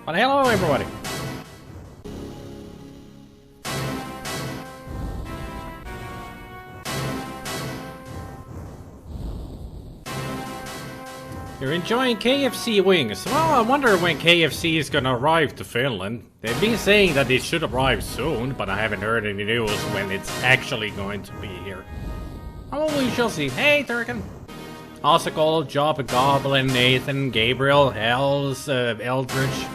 But hello everybody! You're enjoying KFC wings. Well, I wonder when KFC is gonna arrive to Finland. They've been saying that it should arrive soon, but I haven't heard any news when it's actually going to be here. Oh, we shall see. Hey, Turkin! Ossicle, Job, Goblin, Nathan, Gabriel, Hells, Eldridge,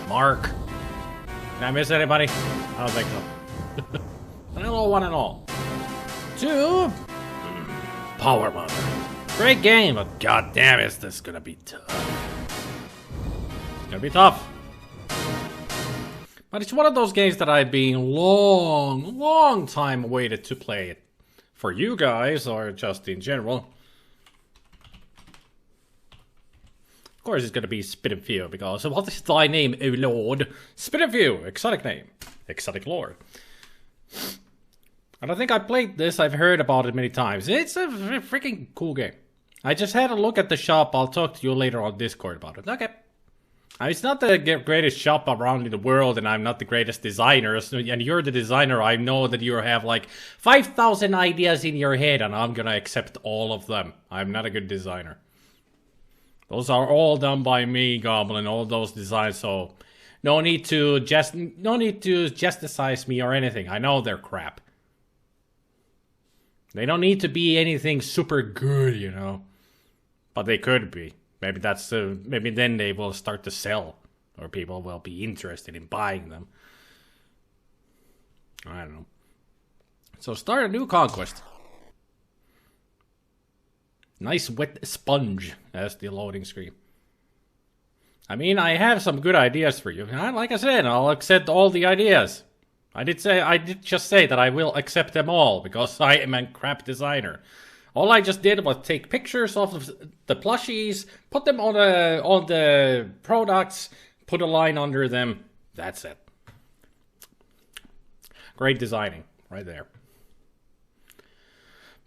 Mark. Did I miss anybody? I don't think so. Hello, one and all. To Powermonger. Great game, but goddamn, is this gonna be tough? It's gonna be tough. But it's one of those games that I've been long time waited to play it. For you guys, or just in general. Of course it's gonna be Spidermwa, because what is thy name, O Lord? Spidermwa, exotic name. Exotic lord. And I think I played this, I've heard about it many times. It's a freaking cool game. I just had a look at the shop, I'll talk to you later on Discord about it. Okay. It's not the greatest shop around in the world, and I'm not the greatest designer, and you're the designer. I know that you have like 5,000 ideas in your head, and I'm gonna accept all of them. I'm not a good designer. Those are all done by me, Goblin, all those designs, so no need to justicize me or anything. I know they're crap. They don't need to be anything super good, you know. But they could be. Maybe that's maybe then they will start to sell, or people will be interested in buying them. I don't know. So start a new conquest. Nice wet sponge as the loading screen. I mean, I have some good ideas for you. Like I said, I'll accept all the ideas. I did just say that I will accept them all, because I am a crap designer. All I just did was take pictures of the plushies, put them on the products, put a line under them. That's it. Great designing, right there.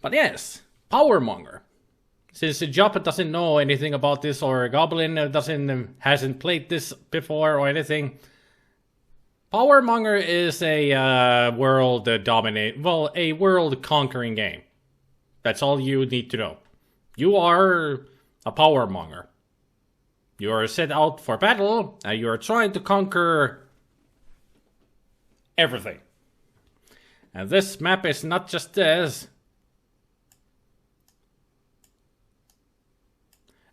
But yes, Powermonger. Since Job doesn't know anything about this, or Goblin hasn't played this before or anything, Powermonger is a world conquering game. That's all you need to know. You are a Powermonger. You are set out for battle, and you are trying to conquer everything. And this map is not just this.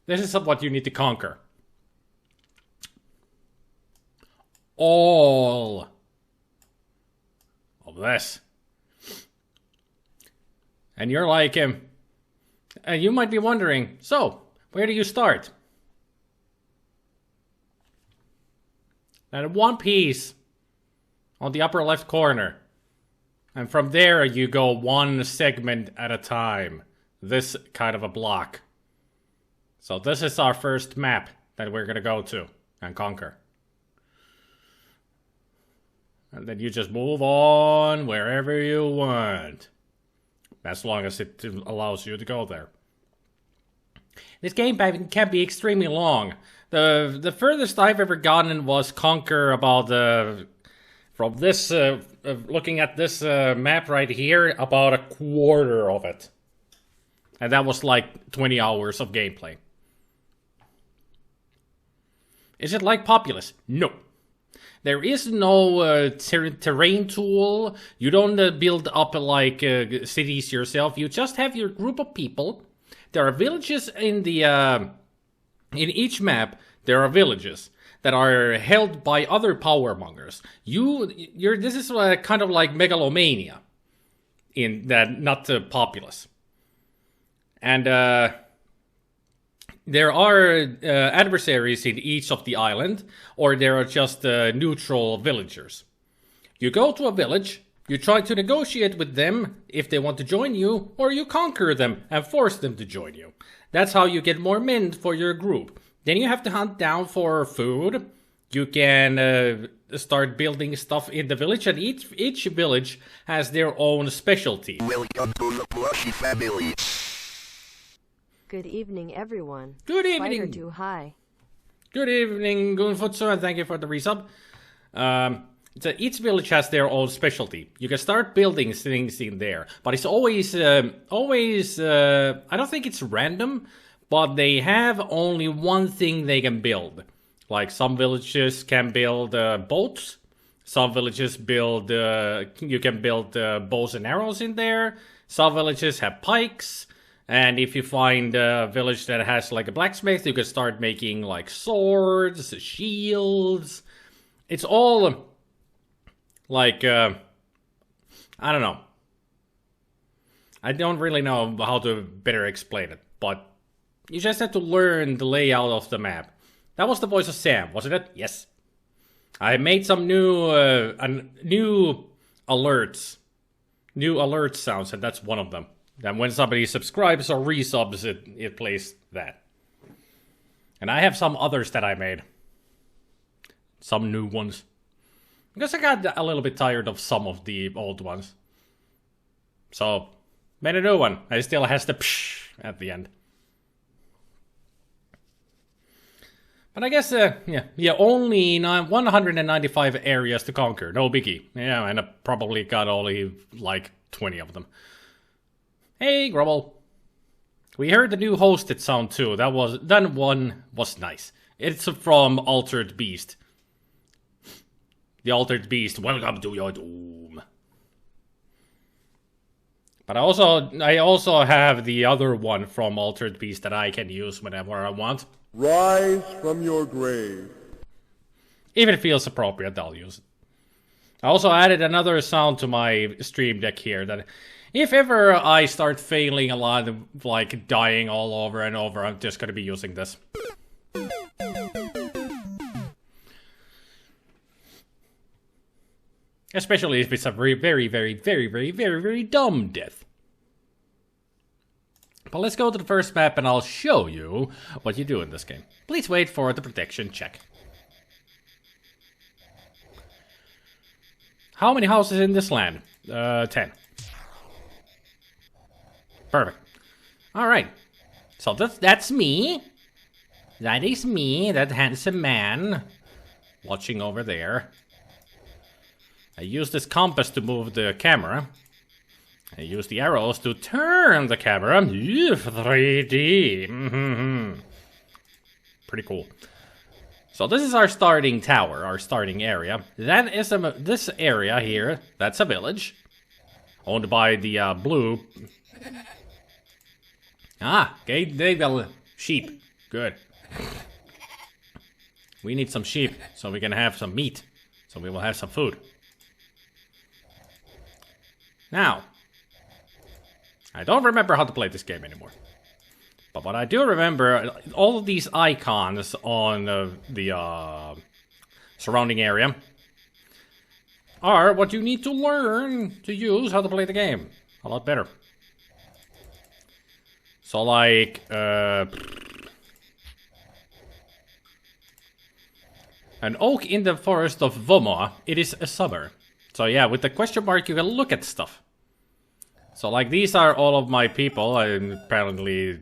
This is what you need to conquer. All of this. And you're like, you might be wondering, so, where do you start? At one piece on the upper left corner. And from there you go one segment at a time. This kind of a block. So this is our first map that we're gonna go to and conquer. And then you just move on wherever you want. As long as it allows you to go there. This game can be extremely long. The furthest I've ever gotten was conquer about from this looking at this map right here, about a quarter of it. And that was like 20 hours of gameplay. Is it like Populous? No. There is no terrain tool. You don't build up like cities yourself. You just have your group of people. There are villages in the in each map. There are villages that are held by other Powermongers. This is kind of like Megalomania, in that not Populous. And there are adversaries in each of the island, or there are just neutral villagers. You go to a village, you try to negotiate with them if they want to join you, or you conquer them and force them to join you. That's how you get more men for your group. Then you have to hunt down for food. You can start building stuff in the village, and each village has their own specialty. Welcome to the Plushy family. Good evening, everyone. Good evening. Spider, hi. Good evening, Gunfutsu, and thank you for the resub. Each village has their own specialty. You can start building things in there, but it's always, I don't think it's random, but they have only one thing they can build. Like some villages can build boats, some villages build, you can build bows and arrows in there, some villages have pikes. And if you find a village that has like a blacksmith, you can start making like swords, shields. It's all like, I don't know. I don't really know how to better explain it, but you just have to learn the layout of the map. That was the voice of Sam, wasn't it? Yes. I made some new alerts. New alert sounds, and that's one of them. Then when somebody subscribes or resubs, it plays that. And I have some others that I made. Some new ones. Because I got a little bit tired of some of the old ones. So, made a new one. It still has the psh at the end. But I guess, only 195 areas to conquer. No biggie. Yeah, and I probably got only like 20 of them. Hey, Grubble. We heard the new hosted sound too. That one was nice. It's from Altered Beast. The Altered Beast, welcome to your doom. But I also have the other one from Altered Beast that I can use whenever I want. Rise from your grave. If it feels appropriate, I'll use it. I also added another sound to my stream deck here that if ever I start failing a lot, like dying all over and over, I'm just gonna be using this. Especially if it's a very, very, very, very, very, very, very dumb death. But let's go to the first map and I'll show you what you do in this game. Please wait for the protection check. How many houses in this land? 10. Perfect. Alright. So that's me. That is me, that handsome man. Watching over there. I use this compass to move the camera. I use the arrows to turn the camera. 3D. Pretty cool. So this is our starting tower, our starting area. That is this area here, that's a village. Owned by the blue. Ah, okay, they got sheep. Good. We need some sheep so we can have some meat. So we will have some food. Now, I don't remember how to play this game anymore. But what I do remember, all of these icons on the surrounding area are what you need to learn to use how to play the game a lot better. So like, an oak in the forest of Vomwa, it is a summer. So yeah, with the question mark you can look at stuff. So like these are all of my people, I apparently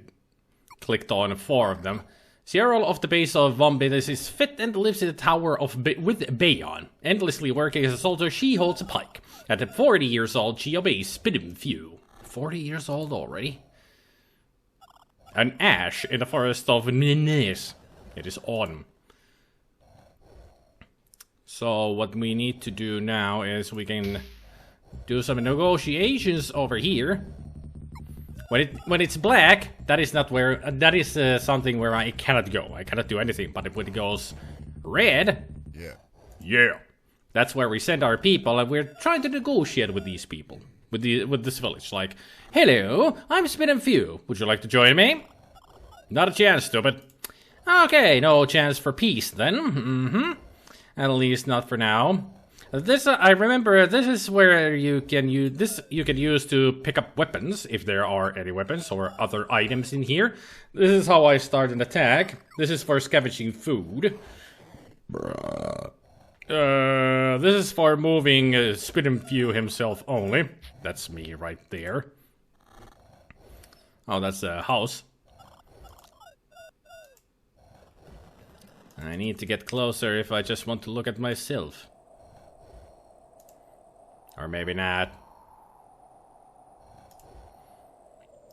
clicked on 4 of them. Cyril of the base of Vombidis is fit and lives in the tower of with Bayon. Endlessly working as a soldier, she holds a pike. At 40 years old, she obeys Spidimfew. 40 years old already? An ash in the forest of Nines. It is autumn. So what we need to do now is we can do some negotiations over here. When it's black, that is not where something where I cannot go. I cannot do anything. But when it goes red, yeah, that's where we send our people, and we're trying to negotiate with these people, with this village. Like, hello, I'm Spidimfew. Would you like to join me? Not a chance, stupid. Okay, no chance for peace then. At least not for now. This I remember. This is where you can use this. You can use to pick up weapons if there are any weapons or other items in here. This is how I start an attack. This is for scavenging food. This is for moving Spidimfew himself only. That's me right there. Oh, that's a house. I need to get closer if I just want to look at myself. Or maybe not.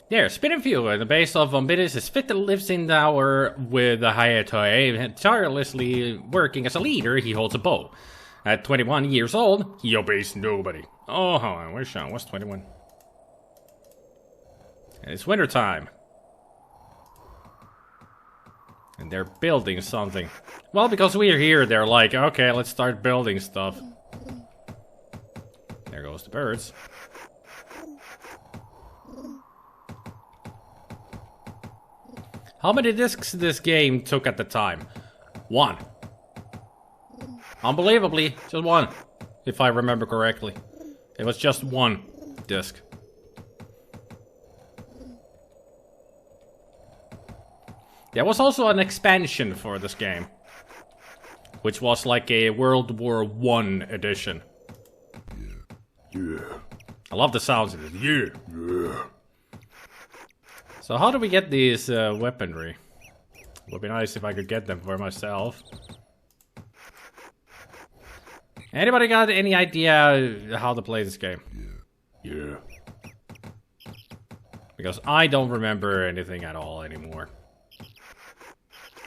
There, spinning fuel at the base of Umbitus is fit that lives in the tower with a Hayatoe, tirelessly working as a leader. He holds a bow. At 21 years old, he obeys nobody. Oh, hold on, where's Sean? What's 21? And it's winter time. And they're building something. Well, because we're here, they're like, okay, let's start building stuff. There goes the birds. How many discs this game took at the time? 1. Unbelievably, just 1. If I remember correctly. It was just 1 disc. There was also an expansion for this game. Which was like a World War I edition. Yeah. I love the sounds of it. Yeah. So how do we get these weaponry? Would be nice if I could get them for myself. Anybody got any idea how to play this game? Yeah. Because I don't remember anything at all anymore.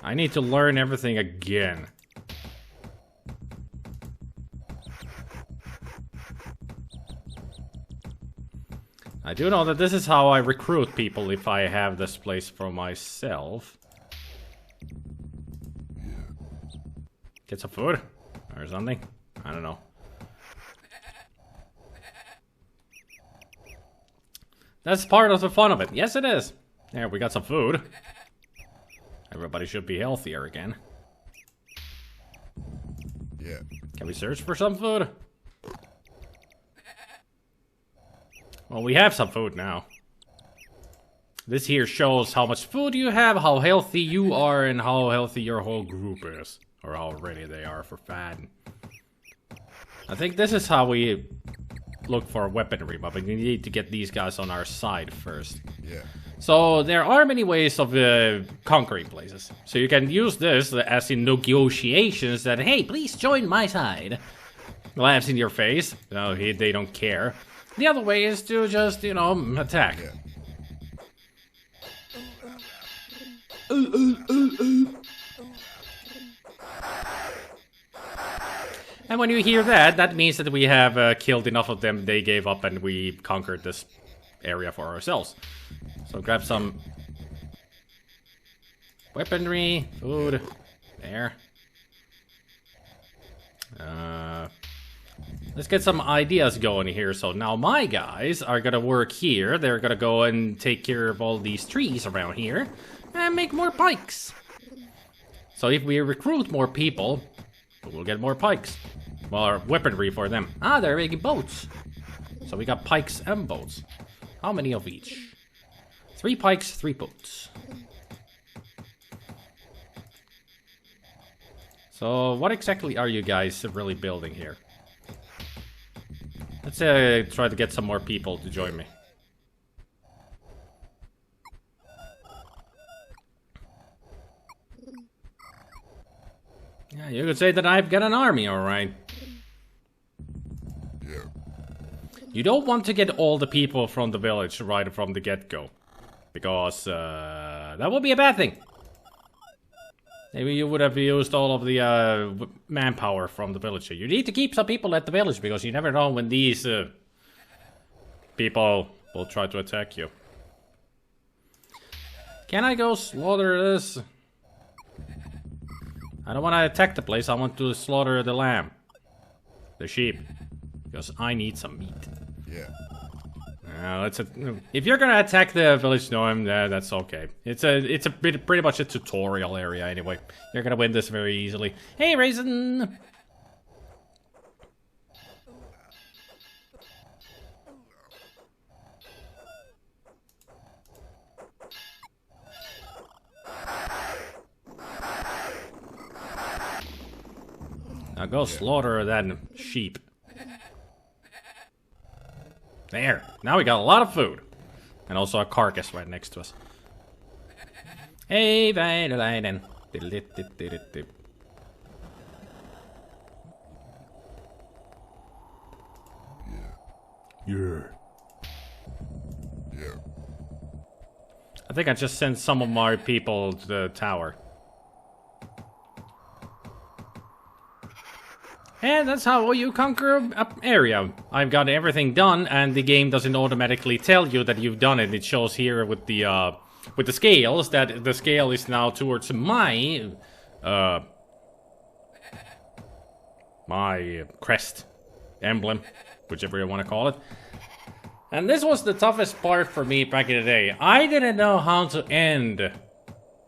I need to learn everything again. I do know that this is how I recruit people if I have this place for myself. Get some food? Or something? I don't know. That's part of the fun of it. Yes, it is. There, we got some food. Everybody should be healthier again. Yeah. Can we search for some food? Well, we have some food now. This here shows how much food you have, how healthy you are, and how healthy your whole group is. Or how ready they are for fat. I think this is how we look for weaponry, but we need to get these guys on our side first. Yeah. So there are many ways of conquering places. So you can use this as in negotiations that, hey, please join my side. Laughs in your face. No, they don't care. The other way is to just, you know, attack. Yeah. And when you hear that, that means that we have killed enough of them, they gave up and we conquered this area for ourselves. So grab some weaponry, food, there. Let's get some ideas going here. So now my guys are gonna work here. They're gonna go and take care of all these trees around here and make more pikes. So if we recruit more people, we'll get more pikes. More weaponry for them. Ah, they're making boats. So we got pikes and boats. How many of each? 3 pikes, 3 boats. So what exactly are you guys really building here? Let's try to get some more people to join me. Yeah, you could say that I've got an army, alright. Yeah. You don't want to get all the people from the village right from the get-go. Because that would be a bad thing. Maybe you would have used all of the manpower from the village. You need to keep some people at the village because you never know when these people will try to attack you. Can I go slaughter this? I don't want to attack the place, I want to slaughter the lamb. The sheep. Because I need some meat. Yeah. If you're gonna attack the village gnome, that's okay. It's a pretty much a tutorial area anyway. You're gonna win this very easily. Hey, Raisin! Now go slaughter that sheep. There. Now we got a lot of food. And also a carcass right next to us. Hey, Vaidalainen. Yeah. Yeah. I think I just sent some of my people to the tower. And that's how you conquer an area. I've got everything done, and the game doesn't automatically tell you that you've done it. It shows here with the scales that the scale is now towards my crest, emblem, whichever you want to call it. And this was the toughest part for me back in the day. I didn't know how to end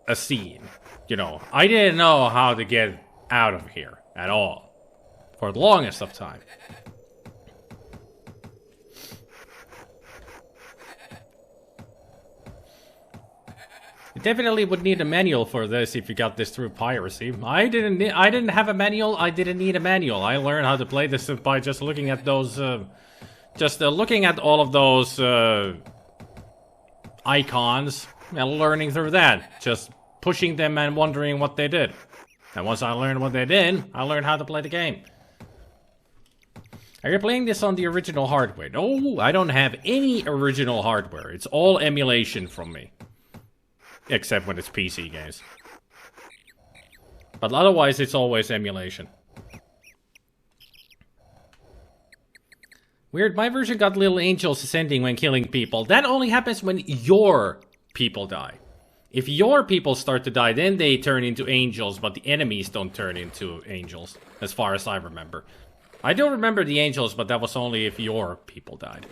a scene. You know, I didn't know how to get out of here at all. For the longest of time. You definitely would need a manual for this if you got this through piracy. I didn't have a manual. I didn't need a manual. I learned how to play this by just looking at those, looking at all of those icons and learning through that. Just pushing them and wondering what they did. And once I learned what they did, I learned how to play the game. Are you playing this on the original hardware? No, I don't have any original hardware. It's all emulation from me. Except when it's PC games. But otherwise, it's always emulation. Weird, my version got little angels ascending when killing people. That only happens when your people die. If your people start to die, then they turn into angels, but the enemies don't turn into angels, as far as I remember. I do remember the angels, but that was only if your people died.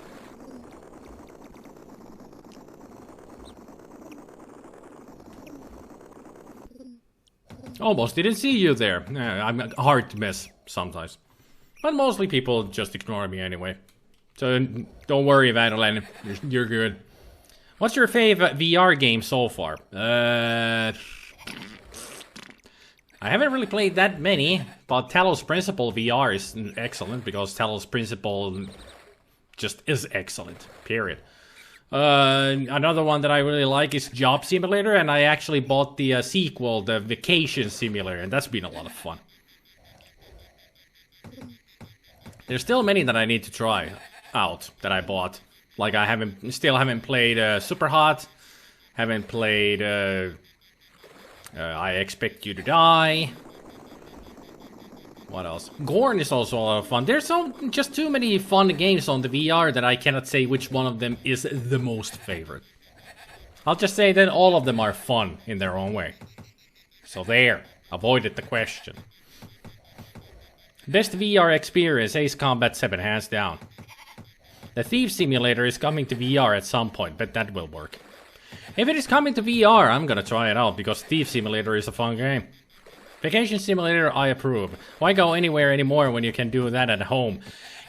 Almost didn't see you there. I'm hard to miss sometimes. But mostly people just ignore me anyway. So don't worry, Madeline. You're good. What's your favorite VR game so far? I haven't really played that many, but Talos Principle VR is excellent because Talos Principle just is excellent, period. Another one that I really like is Job Simulator, and I actually bought the sequel, the Vacation Simulator, and that's been a lot of fun. There's still many that I need to try out that I bought. Like I still haven't played Super Hot, haven't played I Expect You to Die. What else? Gorn is also a lot of fun. There's just too many fun games on the VR that I cannot say which one of them is the most favorite. I'll just say that all of them are fun in their own way. So there, avoided the question. Best VR experience, Ace Combat 7, hands down. The Thief Simulator is coming to VR at some point, but that will work. If it is coming to VR, I'm gonna try it out, because Thief Simulator is a fun game. Vacation Simulator, I approve. Why go anywhere anymore when you can do that at home?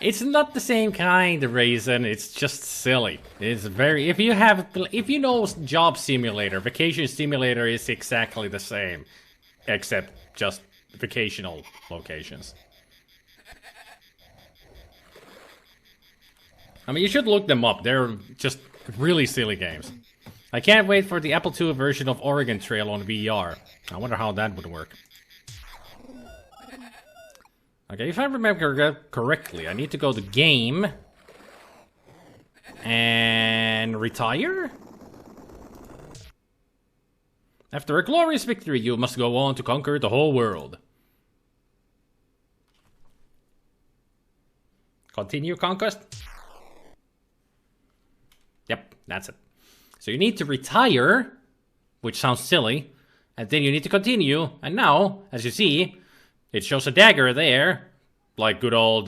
It's not the same kind of reason, it's just silly. It's very... If you know Job Simulator, Vacation Simulator is exactly the same. Except just vacational locations. I mean, you should look them up. They're just really silly games. I can't wait for the Apple II version of Oregon Trail on VR. I wonder how that would work. Okay, if I remember correctly, I need to go to Game and retire? After a glorious victory, you must go on to conquer the whole world. Continue conquest? Yep, that's it. So you need to retire, which sounds silly, and then you need to continue, and now, as you see, it shows a dagger there, like good old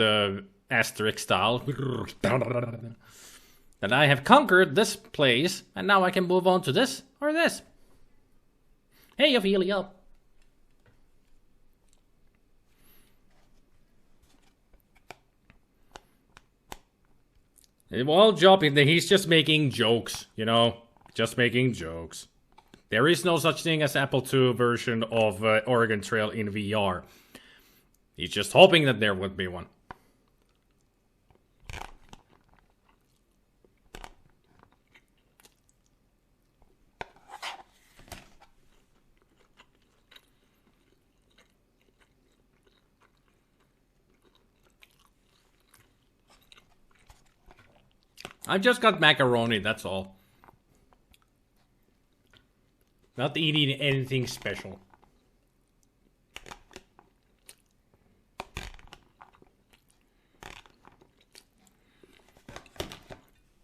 Asterix style. That I have conquered this place, and now I can move on to this or this. Hey, Ophelia. Well, Job, he's just making jokes, you know? Just making jokes. There is no such thing as Apple II version of Oregon Trail in VR. He's just hoping that there would be one. I've just got macaroni, that's all. Not eating anything special.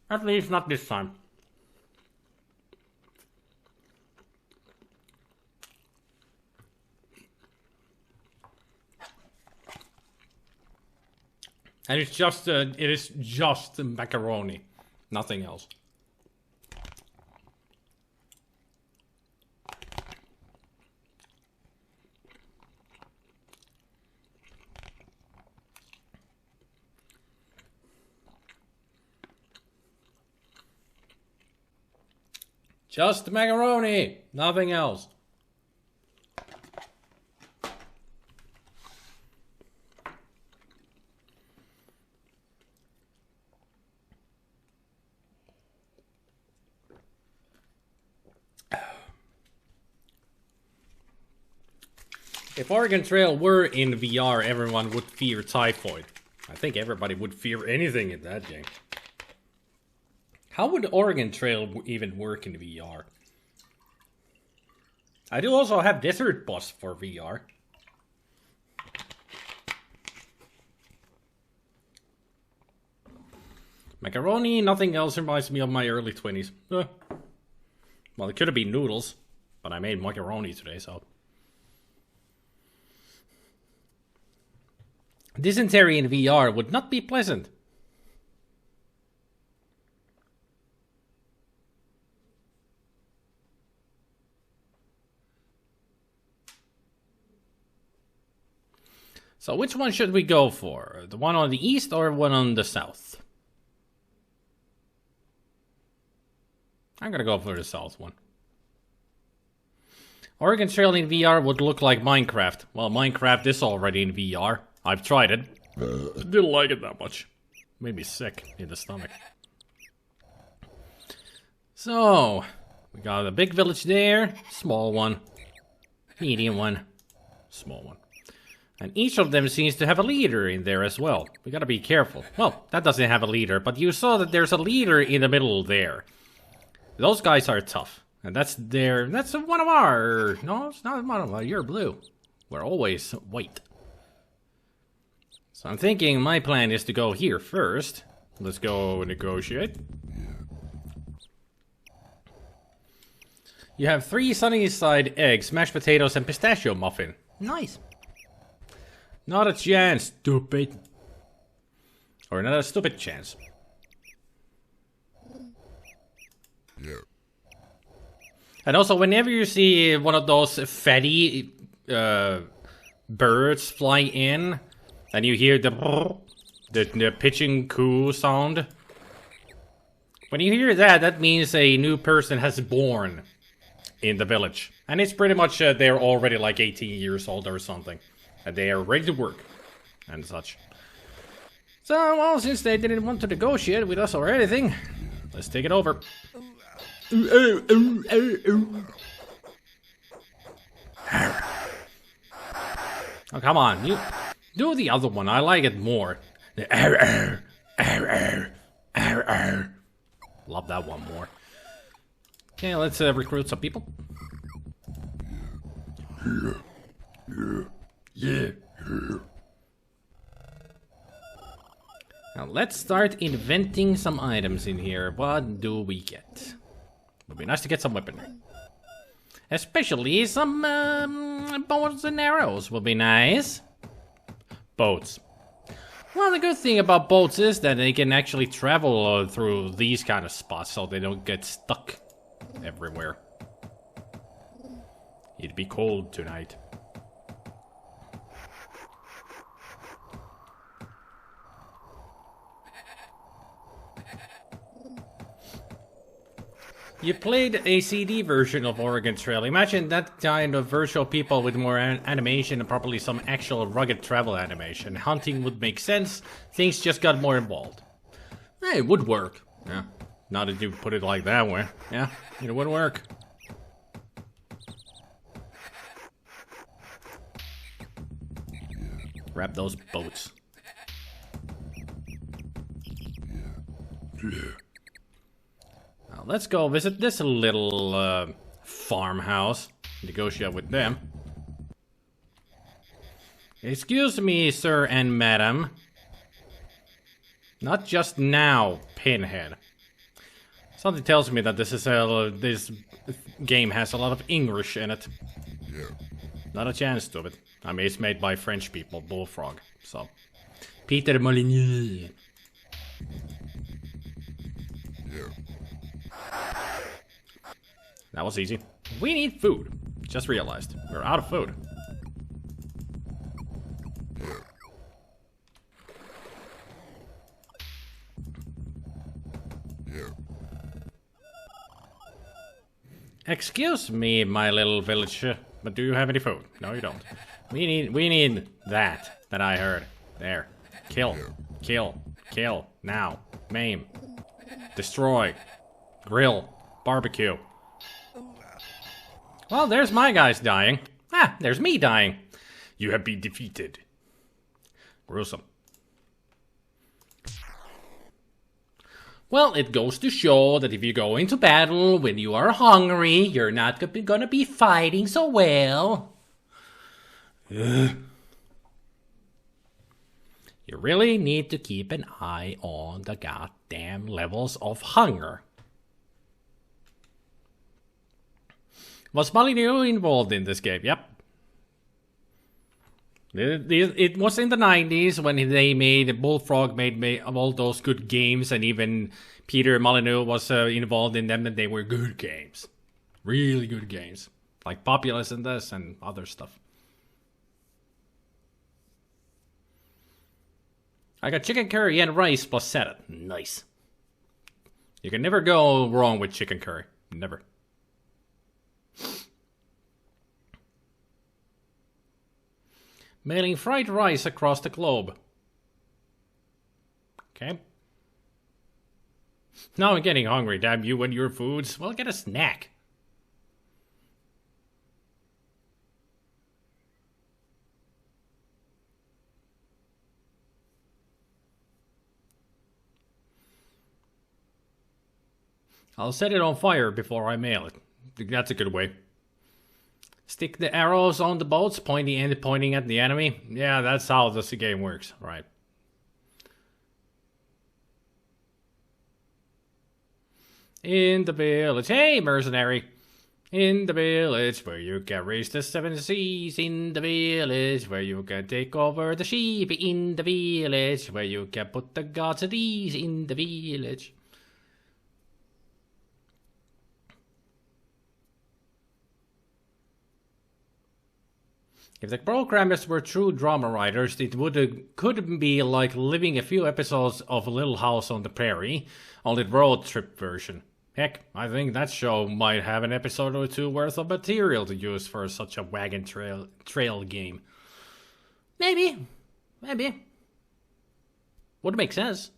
At least not this time. And it's just, it is just macaroni, nothing else. Just macaroni, nothing else. If Oregon Trail were in VR, everyone would fear typhoid. I think everybody would fear anything in that game. How would Oregon Trail even work in VR? I do also have Desert Bus for VR. Macaroni, nothing else reminds me of my early 20s. Well, it could have been noodles, but I made macaroni today, so... Dysentery in VR would not be pleasant. So which one should we go for? The one on the east or one on the south? I'm gonna go for the south one. Oregon Trail in VR would look like Minecraft. Well, Minecraft is already in VR. I've tried it. Didn't like it that much. Made me sick in the stomach. So, we got a big village there, small one, medium one, small one. And each of them seems to have a leader in there as well. We gotta be careful. Well, that doesn't have a leader, but you saw that there's a leader in the middle there. Those guys are tough. And that's one of our... No, it's not one of our. You're blue. We're always white. So I'm thinking my plan is to go here first. Let's go negotiate. You have 3 sunny side eggs, mashed potatoes, and pistachio muffin. Nice. Not a chance, stupid. Or not a stupid chance. Yeah. And also, whenever you see one of those fatty birds fly in, and you hear the pitching coo sound, when you hear that, that means a new person has born in the village. And it's pretty much they're already like 18 years old or something. And they are ready to work and such. So, well, since they didn't want to negotiate with us or anything, let's take it over. Oh, come on, you do the other one. I like it more. Love that one more. Okay, let's recruit some people. Yeah. Now let's start inventing some items in here. What do we get? Would be nice to get some weaponry. Especially some bows and arrows would be nice. Boats. Well, the good thing about boats is that they can actually travel through these kind of spots so they don't get stuck everywhere. It'd be cold tonight. You played a CD version of Oregon Trail. Imagine that kind of virtual people with more animation and probably some actual rugged travel animation. Hunting would make sense. Things just got more involved. Hey, it would work. Yeah. Now that you put it like that way. Yeah, it would work. Grab those boats. let's go visit this little farmhouse. Negotiate with them. Excuse me, sir and madam. Not just now, Pinhead. Something tells me that this game has a lot of English in it. Yeah. Not a chance to it. I mean, it's made by French people, Bullfrog. So, Peter Molyneux. Yeah. That was easy. We need food. Just realized we're out of food. Yeah. Yeah. Excuse me, my little villager, but do you have any food? No, you don't. We need that I heard. There. Kill. Kill. Kill. Now. Maim. Destroy. Grill. Barbecue. Well, there's my guys dying. Ah, there's me dying. You have been defeated. Gruesome. Well, it goes to show that if you go into battle when you are hungry, you're not gonna be fighting so well. Ugh. You really need to keep an eye on the goddamn levels of hunger. Was Molyneux involved in this game? Yep. It was in the 90s when they made, Bullfrog made all those good games, and even Peter Molyneux was involved in them, and they were good games. Really good games. Like Populous and this and other stuff. I got chicken curry and rice plus salad. Nice. You can never go wrong with chicken curry. Never. Mailing fried rice across the globe. Okay. Now I'm getting hungry, damn you and your foods. Well, get a snack. I'll set it on fire before I mail it. That's a good way. Stick the arrows on the boats, pointing at the enemy. Yeah, that's how this game works, right? In the village, hey mercenary! In the village where you can raise the 7 seas. In the village where you can take over the sheep. In the village where you can put the gods at ease. In the village. If the programmers were true drama writers, it could be like living a few episodes of Little House on the Prairie, only road trip version. Heck, I think that show might have an episode or two worth of material to use for such a wagon trail game. Maybe. Would make sense.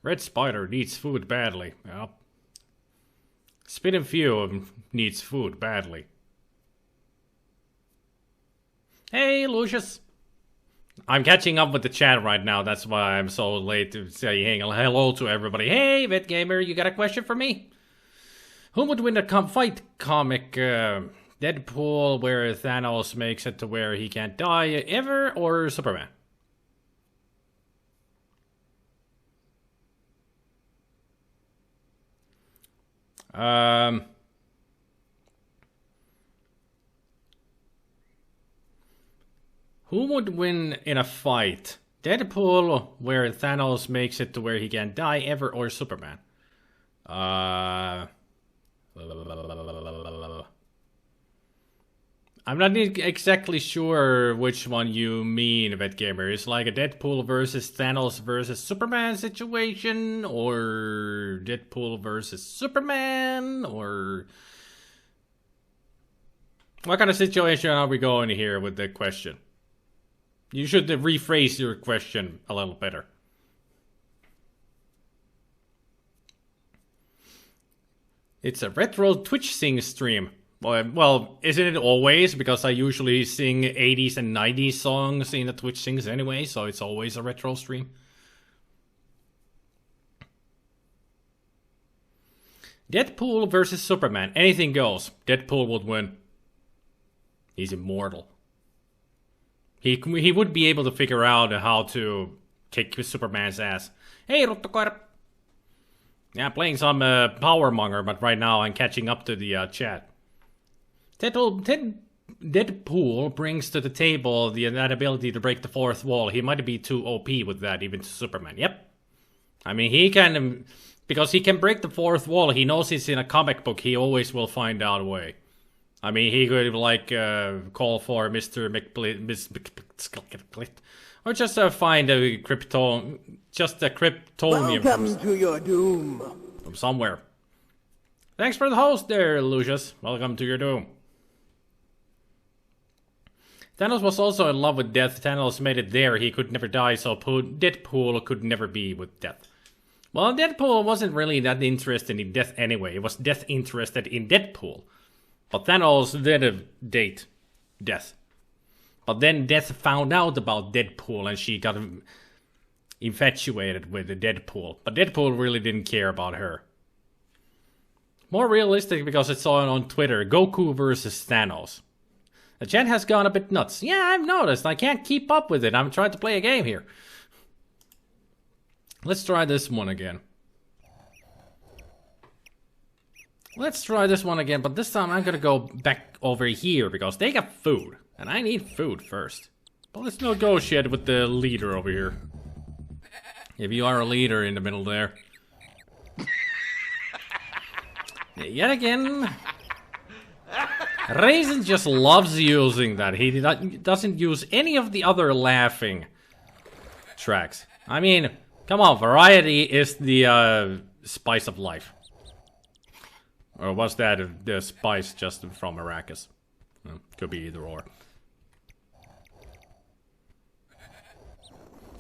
Red Spider needs food badly. Yep. Spit and Few needs food badly. Hey, Lucius. I'm catching up with the chat right now. That's why I'm so late to say hello to everybody. Hey, VetGamer, you got a question for me? Who would win a fight comic? Deadpool, where Thanos makes it to where he can't die ever, or Superman? Who would win in a fight? Deadpool, where Thanos makes it to where he can't die ever, or Superman? I'm not exactly sure which one you mean, VetGamer. It's like a Deadpool versus Thanos versus Superman situation, or Deadpool versus Superman, or... What kind of situation are we going here with the question? You should rephrase your question a little better. It's a retro Twitch sing stream. Well, isn't it always? Because I usually sing 80s and 90s songs in the Twitch sings anyway, so it's always a retro stream. Deadpool versus Superman. Anything goes. Deadpool would win. He's immortal. He would be able to figure out how to kick Superman's ass. Hey, Rottokoira. Yeah, playing some Powermonger, but right now I'm catching up to the chat. Deadpool brings to the table that ability to break the fourth wall. He might be too OP with that, even to Superman. Yep. I mean, he can... Because he can break the fourth wall, he knows he's in a comic book, he always will find out a way. I mean, he could, like, call for Mr. McBlit, or just find a kryptonium. Welcome to your doom. From somewhere. Thanks for the host there, Lucius. Welcome to your doom. Thanos was also in love with death. Thanos made it there. He could never die, so Deadpool could never be with death. Well, Deadpool wasn't really that interested in death anyway. It was death interested in Deadpool. But Thanos did date death. But then Death found out about Deadpool and she got infatuated with Deadpool. But Deadpool really didn't care about her. More realistic because it's on Twitter. Goku versus Thanos. The chat has gone a bit nuts. Yeah, I've noticed. I can't keep up with it. I'm trying to play a game here. Let's try this one again. Let's try this one again, but this time I'm gonna go back over here because they got food. And I need food first. But let's negotiate with the leader over here. If you are a leader in the middle there. Yet again... Raisin just loves using that. He doesn't use any of the other laughing tracks. I mean, come on, variety is the spice of life. Or was that the spice just from Arrakis? Could be either or.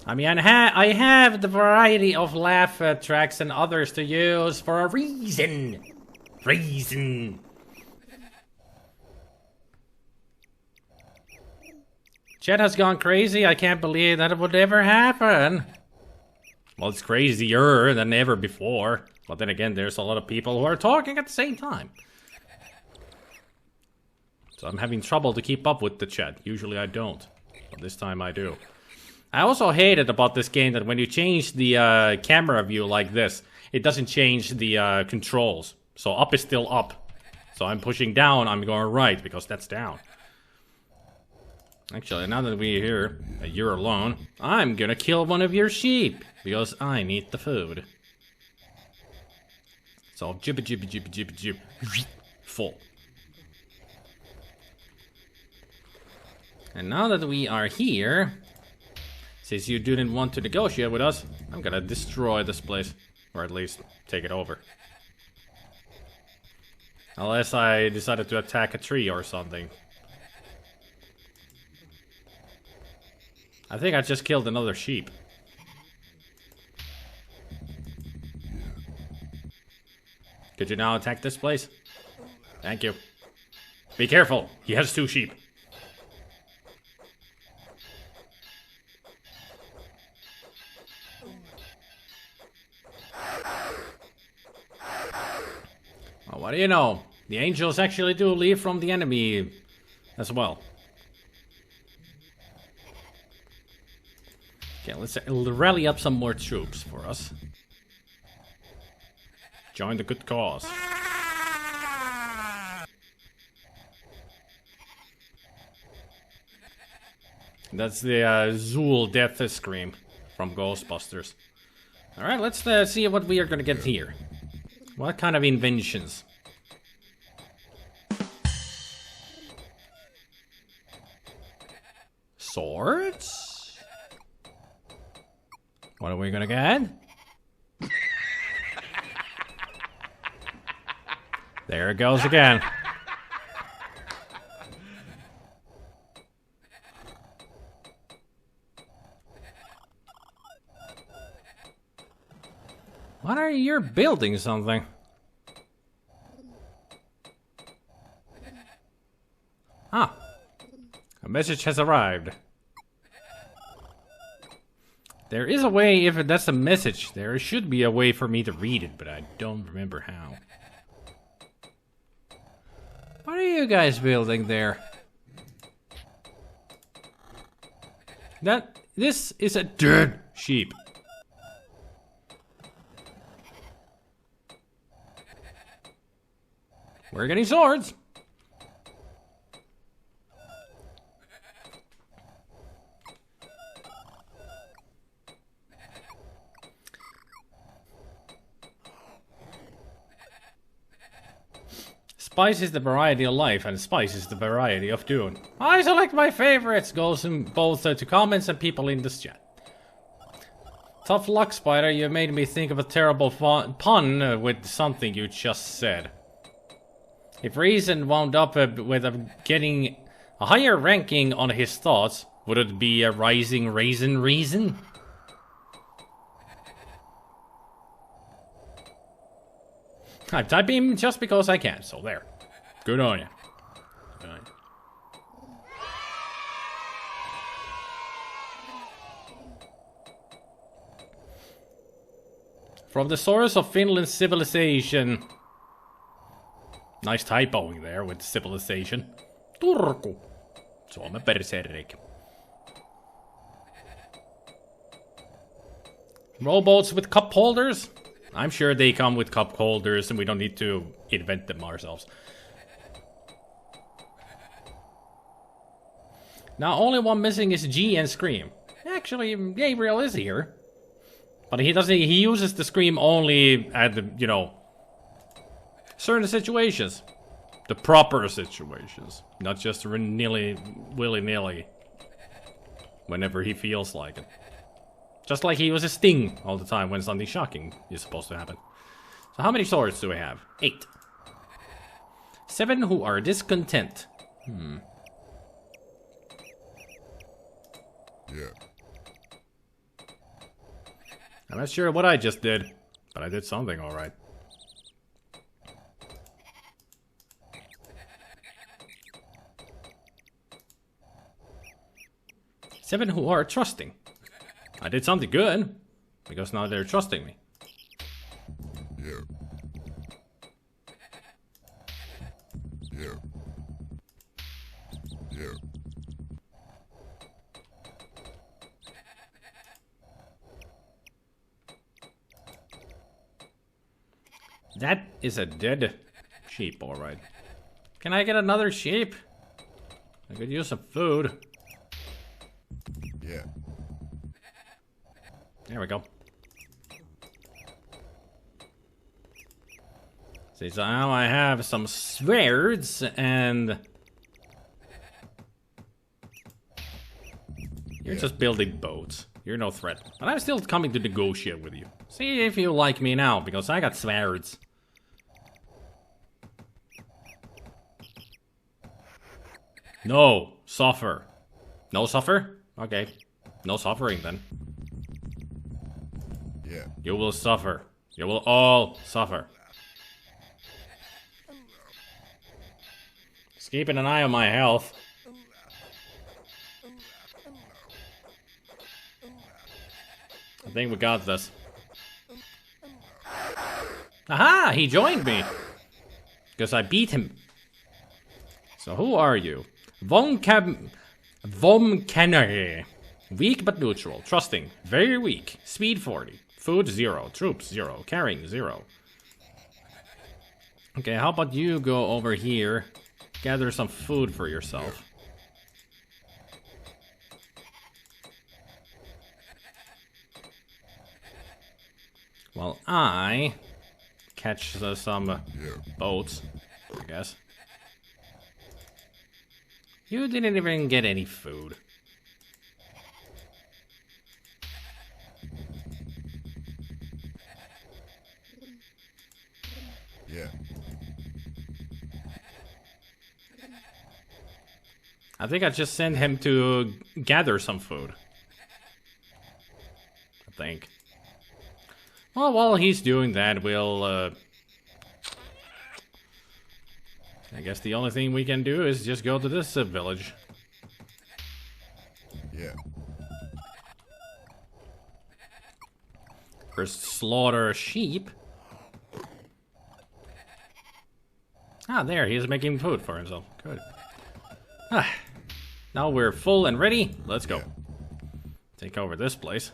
I mean, I have the variety of laugh tracks and others to use for a reason. Reason. Chat has gone crazy. I can't believe that it would ever happen. Well, it's crazier than ever before. But then again, there's a lot of people who are talking at the same time. So I'm having trouble to keep up with the chat. Usually I don't. But this time I do. I also hate it about this game that when you change the camera view like this, it doesn't change the controls. So up is still up. So I'm pushing down, I'm going right, because that's down. Actually, now that we're here, you're alone, I'm gonna kill one of your sheep, because I need the food. So, jib, full. And now that we are here, since you didn't want to negotiate with us, I'm gonna destroy this place, or at least take it over. Unless I decided to attack a tree or something. I think I just killed another sheep. Could you now attack this place? Thank you. Be careful, he has 2 sheep. Well, what do you know? The angels actually do leave from the enemy as well. Okay, let's rally up some more troops for us. Join the good cause. That's the Zool death scream from Ghostbusters. Alright, let's see what we are gonna get here. What kind of inventions? Swords? What are we gonna get? There it goes again. What are you building something? Ah. A message has arrived. There is a way, if that's a message, there should be a way for me to read it, but I don't remember how. you guys building there? This is a dead sheep. We're getting swords. Spice is the variety of life, and spice is the variety of doing. I select my favorites, goes in both to comments and people in this chat. Tough luck, Spider, you made me think of a terrible pun with something you just said. If Reason wound up with getting a higher ranking on his thoughts, would it be a rising reason? I'm typing just because I can, so there. Good on you. Good on you. From the source of Finland's civilization. Nice typoing there with civilization. Turku. Suomen berserk. Rowboats with cup holders? I'm sure they come with cup holders and we don't need to invent them ourselves. Now only one missing is G and Scream. Actually, Gabriel is here. But he uses the Scream only at the, you know, certain situations. The proper situations. Not just willy-nilly. Whenever he feels like it. Just like he uses Sting all the time when something shocking is supposed to happen. So how many swords do we have? 8. 7 who are discontent. Yeah. I'm not sure what I just did, but I did something alright. Seven who are trusting. I did something good, because now they're trusting me. Yeah. Yeah. Yeah. That is a dead sheep, alright. Can I get another sheep? I could use some food. Yeah. There we go. See, so now I have some swords and... You're just building boats. You're no threat. But I'm still coming to negotiate with you. See if you like me now, because I got swords. No, suffer. No suffer? Okay. No suffering then. Yeah. You will suffer. You will all suffer. Just keeping an eye on my health. I think we got this. Aha! He joined me! Because I beat him. So who are you? Vomkanare. Weak but neutral. Trusting. Very weak. Speed 40. Food 0. Troops 0. Carrying 0. Okay, how about you go over here. Gather some food for yourself. While I catch some boats, I guess. You didn't even get any food. Yeah. I think I just sent him to gather some food. I think. Well, while he's doing that, we'll, I guess the only thing we can do is just go to this village. Yeah. First, slaughter a sheep. Ah, there, he's making food for himself. Good. Ah, now we're full and ready. Let's go. Take over this place.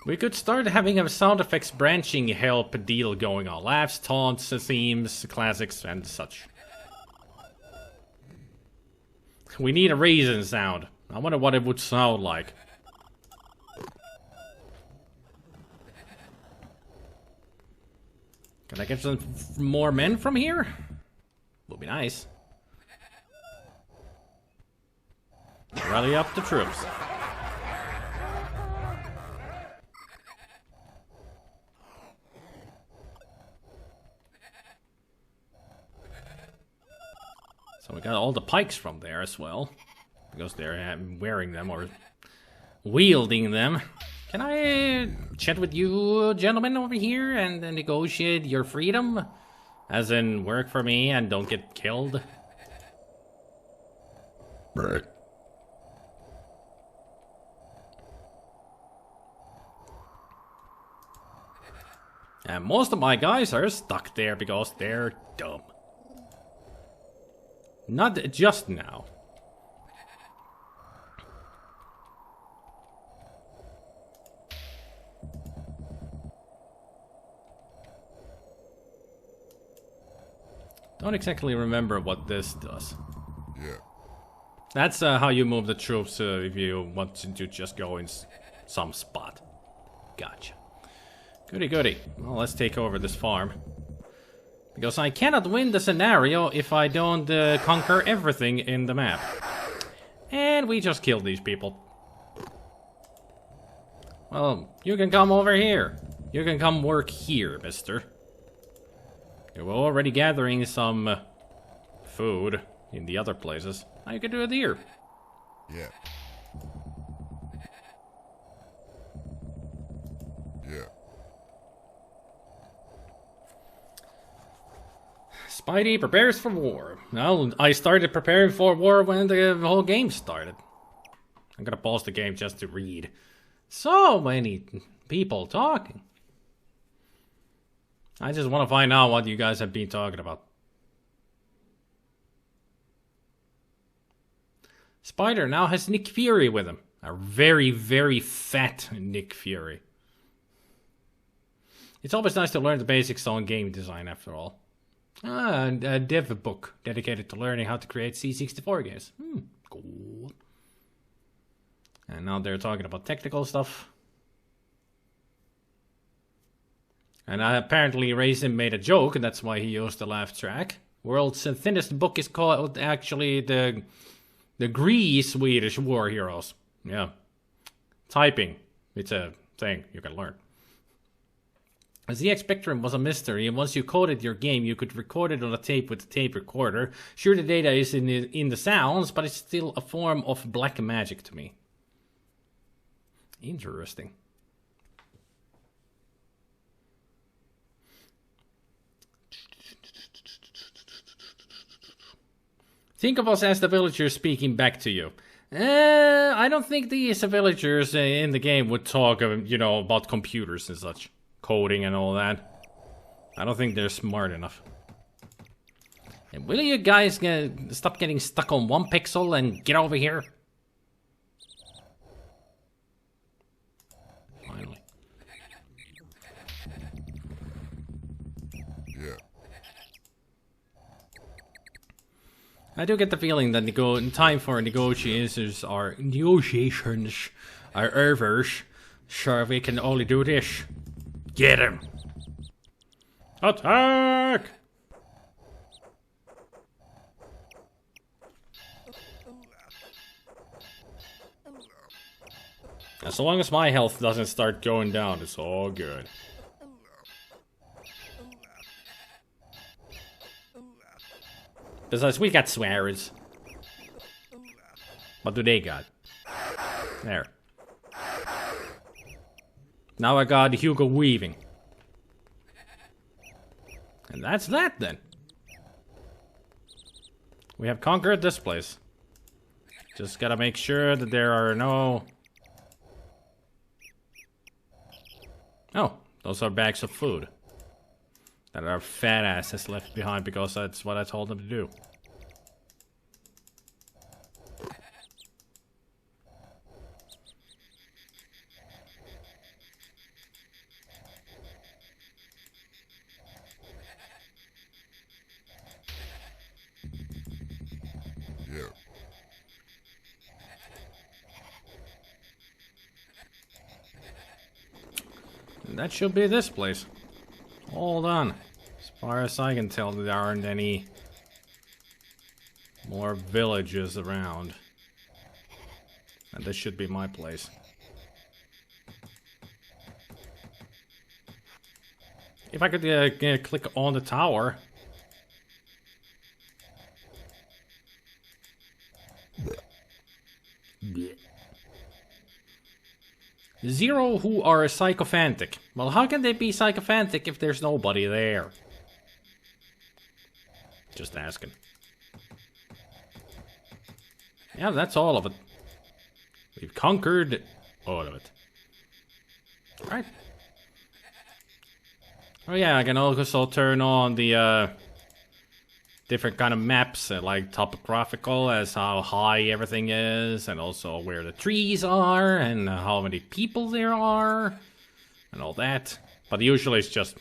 We could start having a sound effects branching help deal going on. Laughs, taunts, themes, classics, and such. We need a raisin sound. I wonder what it would sound like. Can I get some more men from here? Would be nice. Rally up the troops. So we got all the pikes from there as well. Because they're wearing them or wielding them. Can I chat with you gentlemen over here and negotiate your freedom? As in, work for me and don't get killed? Right. And most of my guys are stuck there because they're dumb. Not just now. Don't exactly remember what this does. Yeah. That's how you move the troops if you want to just go in some spot. Gotcha. Goody goody. Well, let's take over this farm. Because I cannot win the scenario if I don't conquer everything in the map. And we just killed these people. Well, you can come over here. You can come work here, mister. You're already gathering some food in the other places. Now you can do it here. Yeah. Yeah. Spidey prepares for war. Well, I started preparing for war when the whole game started. I'm gonna pause the game just to read. So many people talking. I just want to find out what you guys have been talking about. Spider now has Nick Fury with him. A very, very fat Nick Fury. It's always nice to learn the basics on game design after all. A dev book dedicated to learning how to create C64 games. Cool. And now they're talking about technical stuff. And apparently Raisin made a joke, and that's why he used the laugh track. World's thinnest book is called actually the Swedish war heroes. Yeah. Typing. It's a thing you can learn. The ZX Spectrum was a mystery, and once you coded your game, you could record it on a tape with a tape recorder. Sure, the data is in the sounds, but it's still a form of black magic to me. Interesting. Think of us as the villagers speaking back to you. I don't think these villagers in the game would talk, about computers and such. Coding and all that. I don't think they're smart enough. And will you guys stop getting stuck on one pixel and get over here? Finally. Yeah. I do get the feeling that time for negotiations are over. Sure, we can only do this. Get him! Attack! As long as my health doesn't start going down, it's all good. Besides, we got swearers. What do they got? There. Now I got Hugo Weaving. And that's that then. We have conquered this place. Just gotta make sure that there are no... Oh, those are bags of food. That our fat ass has left behind because that's what I told them to do. Yeah. That should be this place. Hold on. As far as I can tell, there aren't any more villages around. And this should be my place. If I could click on the tower. Zero who are sycophantic. Well, how can they be sycophantic if there's nobody there? Just asking. Yeah, that's all of it. We've conquered all of it. Alright. Oh yeah, I can also turn on the different kind of maps, like topographical, as how high everything is, and also where the trees are, and how many people there are, and all that. But usually it's just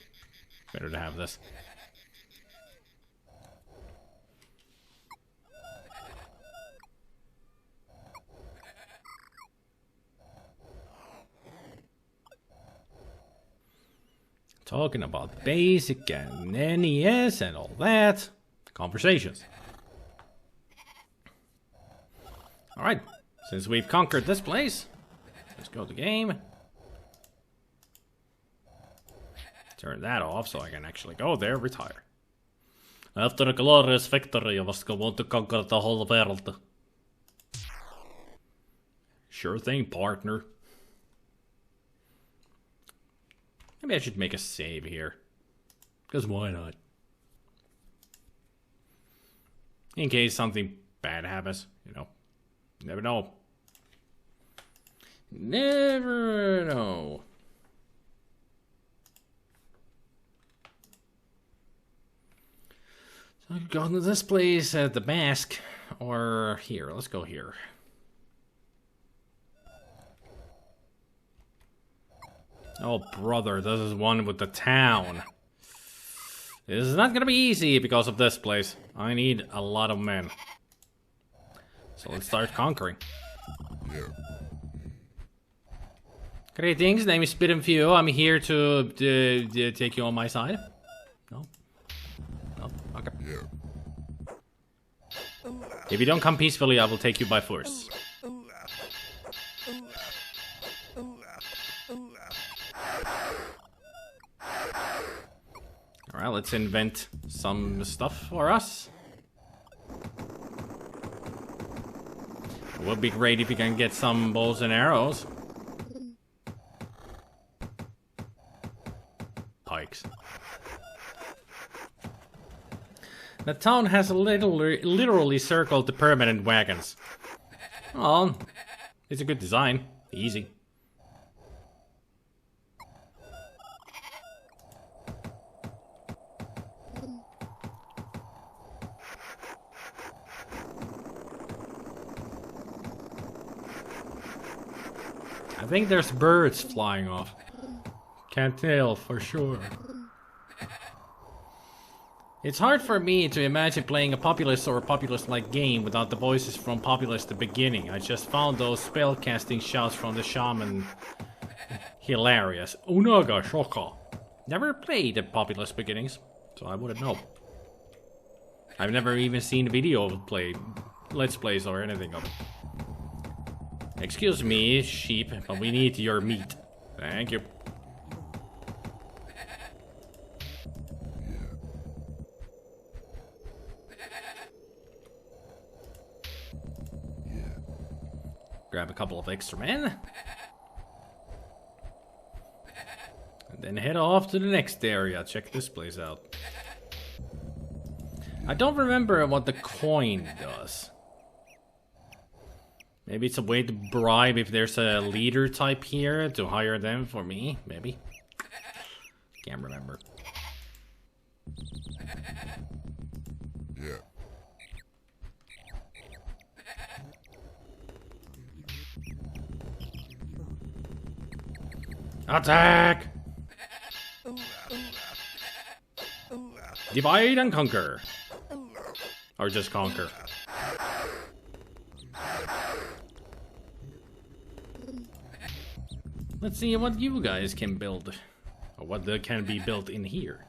better to have this. Talking about basic and NES and all that. Conversations. Alright, since we've conquered this place, let's go to game. Turn that off so I can actually go there, retire. After a glorious victory, I was going to conquer the whole world. Sure thing, partner. Maybe I should make a save here. Because why not? In case something bad happens, you know. You never know. Never know. So I could go to this place at the mask. Or here, let's go here. Oh brother, this is one with the town. This is not gonna be easy because of this place. I need a lot of men. So let's start conquering. Yeah. Greetings, name is SpiderMwa. I'm here to take you on my side. No? No? Okay. Yeah. If you don't come peacefully, I will take you by force. Alright, let's invent some stuff for us. It would be great if you can get some bows and arrows. Pikes. The town has literally circled the permanent wagons. Oh, it's a good design. Easy. I think there's birds flying off. Can't tell for sure. It's hard for me to imagine playing a Populous or a Populous-like game without the voices from Populous the beginning. I just found those spellcasting shouts from the shaman hilarious. Unaga shoka. Never played the Populous beginnings, so I wouldn't know. I've never even seen a video of it Let's Plays or anything of it. Excuse me, sheep, but we need your meat. Thank you. Grab a couple of extra men. And then head off to the next area. Check this place out. I don't remember what the coin does. Maybe it's a way to bribe if there's a leader type here to hire them for me, maybe. Can't remember. Yeah. Attack! Divide and conquer. Or just conquer. Let's see what you guys can build. Or what can be built in here.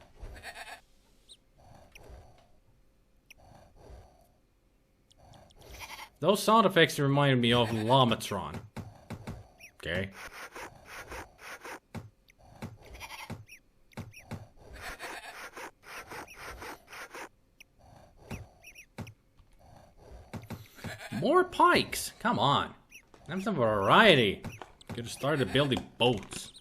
Those sound effects remind me of Lamatron. Okay. More pikes! Come on. Have some variety. Could have started building boats.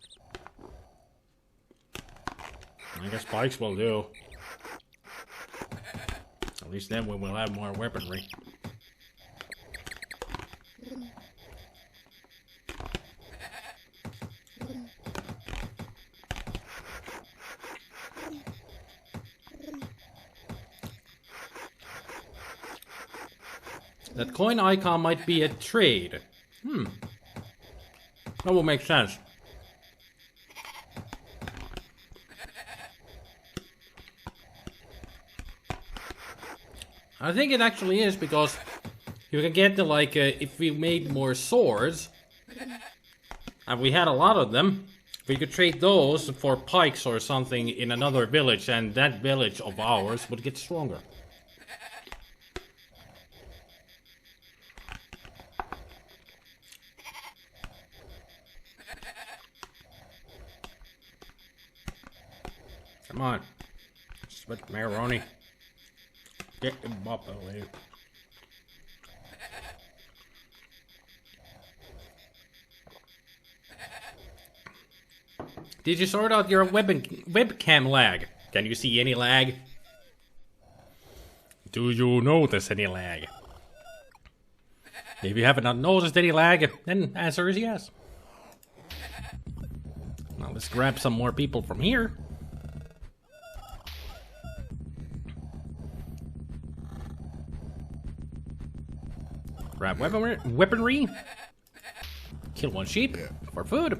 I guess pikes will do. At least then we will have more weaponry. That coin icon might be a trade. That will make sense. I think it actually is because you can get the if we made more swords, and we had a lot of them, we could trade those for pikes or something in another village, and that village of ours would get stronger. Come on. Spit Macaroni. Get the bop away. Did you sort out your webcam lag? Can you see any lag? Do you notice any lag? If you have not noticed any lag, then answer is yes. Now let's grab some more people from here. Grab weaponry. Kill one sheep for food.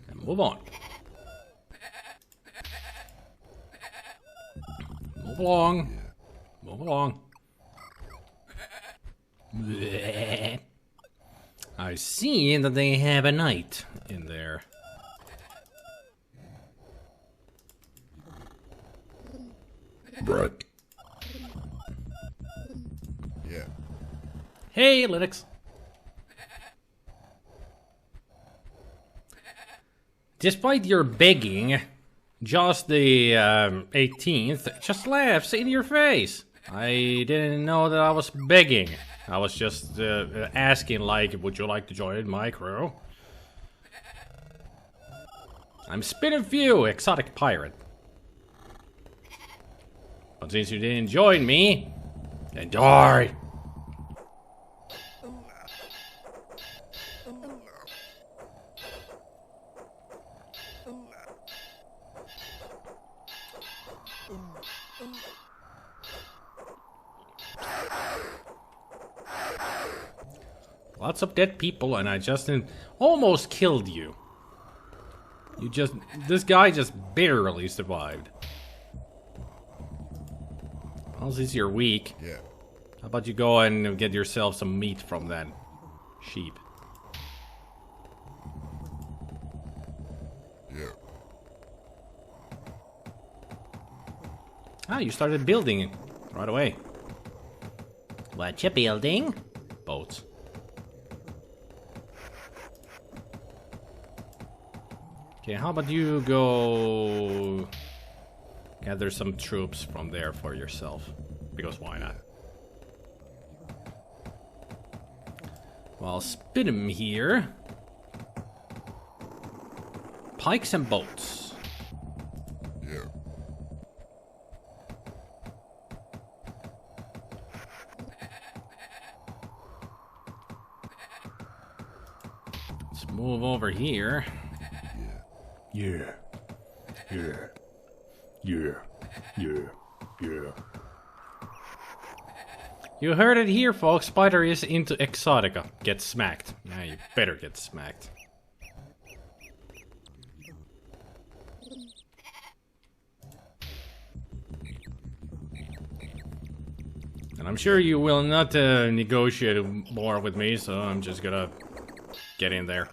And move on. Move along. Move along. I see that they have a knight in there. Right. Yeah. Hey, Linux. Despite your begging, just the 18th just laughs in your face. I didn't know that I was begging. I was just asking, would you like to join my crew? I'm Spinning Few, exotic pirate. But since you didn't join me, then die. Lots of dead people, and I just almost killed you. This guy just barely survived. Well, since you're weak, Yeah. how about you go and get yourself some meat from that sheep? Yeah. Ah, you started building it right away. What you building? Boats. Okay, how about you go gather some troops from there for yourself? Because why not? Well, spit him here. Pikes and boats. move over here. Yeah. Yeah. Yeah. Yeah. Yeah. You heard it here, folks. Spider is into Exotica. Get smacked. Yeah, you better get smacked. And I'm sure you will not negotiate more with me, so I'm just gonna get in there.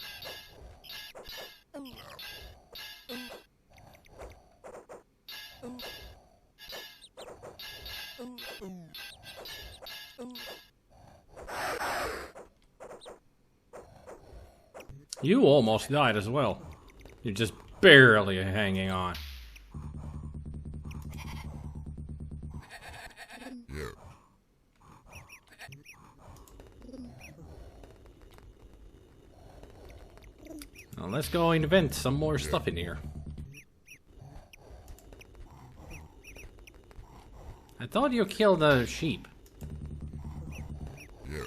You almost died as well. You're just barely hanging on. Yeah. Now let's go invent some more stuff in here. I thought you killed a sheep. Yeah.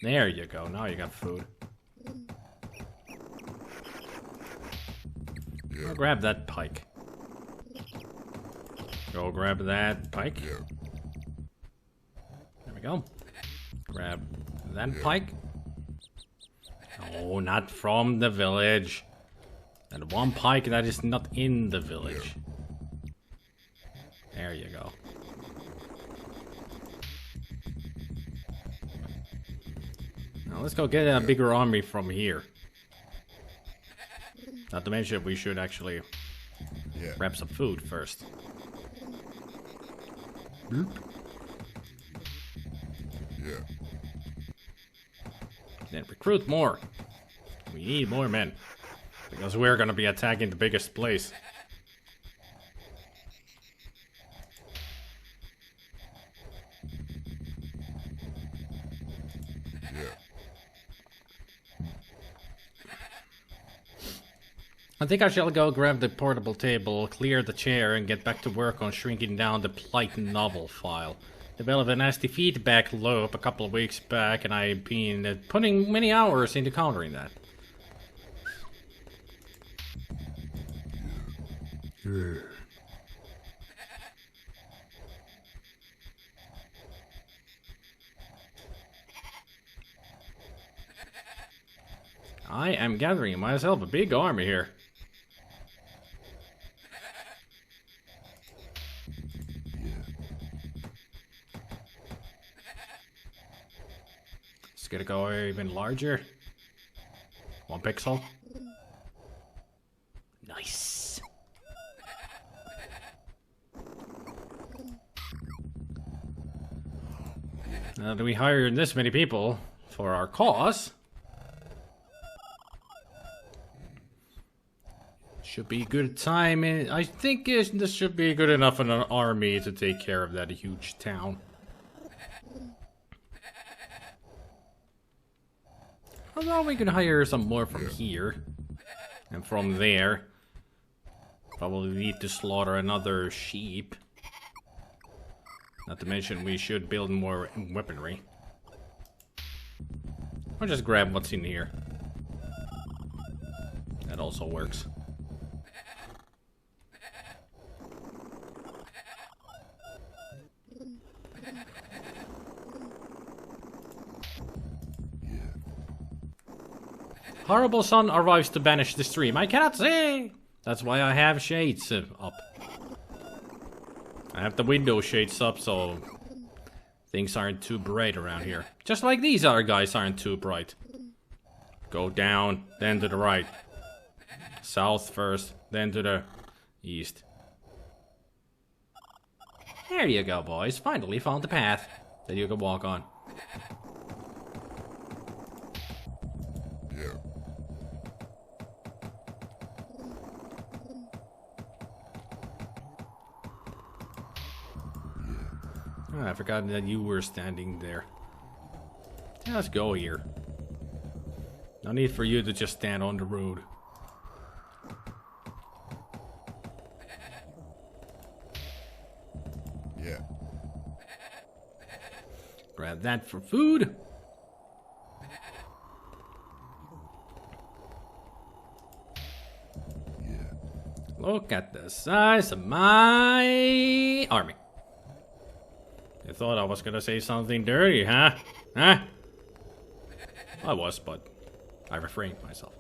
There you go, now you got food. Yeah. Go grab that pike. Go grab that pike. Yeah. There we go. Grab that pike. Oh, not from the village. And one pike that is not in the village. There you go. Now let's go get a bigger army from here. Not to mention we should actually grab some food first. Boop. Yeah. Then recruit more. We need more men. Because we're gonna be attacking the biggest place. I think I shall go grab the portable table, clear the chair, and get back to work on shrinking down the Plight novel file. Developed a nasty feedback loop a couple of weeks back, and I've been putting many hours into countering that. Yeah. I am gathering myself a big army here. It's gonna go even larger. 1 pixel. Nice. Now that we hired this many people for our cause, should be a good time. And I think this should be good enough in an army to take care of that huge town. Although we can hire some more from here. And from there. Probably need to slaughter another sheep. Not to mention we should build more weaponry. Or just grab what's in here. That also works. Horrible sun arrives to banish the stream. I cannot see! That's why I have shades up. I have the window shades up so things aren't too bright around here. Just like these other guys aren't too bright. Go down, then to the right. South first, then to the east. There you go, boys. Finally found the path that you can walk on. Yeah. Oh, I forgot that you were standing there. Yeah, let's go here. No need for you to just stand on the road. Yeah. Grab that for food. Look at the size of my army. You thought I was gonna say something dirty, huh? Huh? I was, but I refrained myself.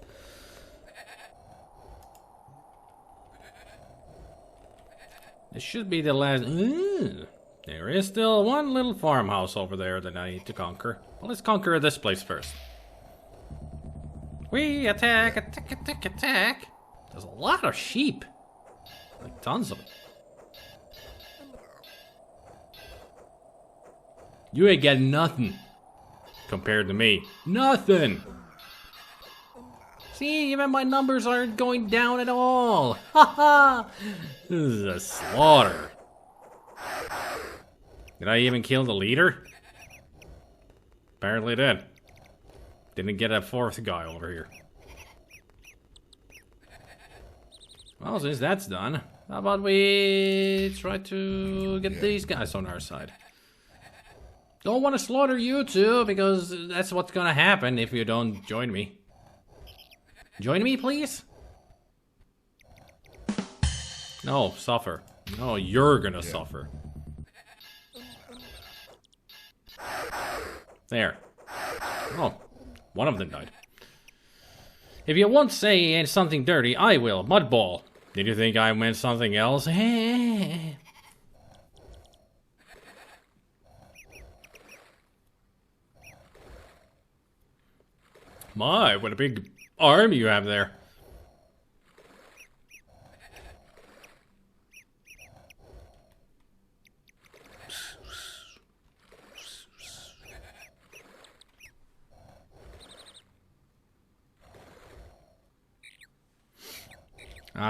This should be the last... there is still one little farmhouse over there that I need to conquer. Well, let's conquer this place first. We attack, attack, attack, attack. There's a lot of sheep. Like tons of them. You ain't getting nothing compared to me. Nothing. See, even my numbers aren't going down at all. Haha. This is a slaughter. Did I even kill the leader? Apparently did. Didn't get a fourth guy over here. Well, since that's done, how about we try to get these guys on our side? Don't want to slaughter you two, because that's what's gonna happen if you don't join me. Join me, please? No, suffer. No, you're gonna suffer. There. Oh, one of them died. If you won't say something dirty, I will. Mudball. Did you think I meant something else? My, what a big army you have there.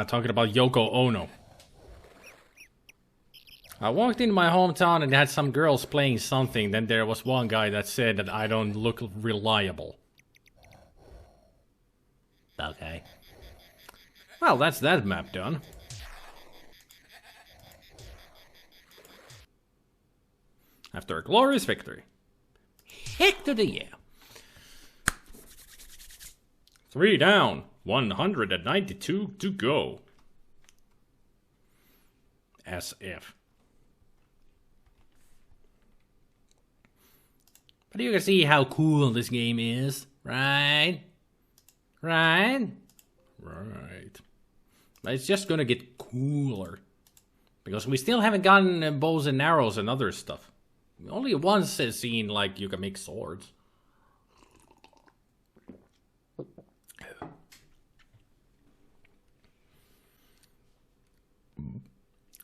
Talking about Yoko Ono. I walked into my hometown and had some girls playing something. Then there was one guy that said that I don't look reliable. Okay. Well, that's that map done. After a glorious victory. Heck to the yeah. 3 down. 192 to go. SF. But you can see how cool this game is, right? Right? Right. But it's just gonna get cooler. Because we still haven't gotten bows and arrows and other stuff. Only once has seen, like, you can make swords.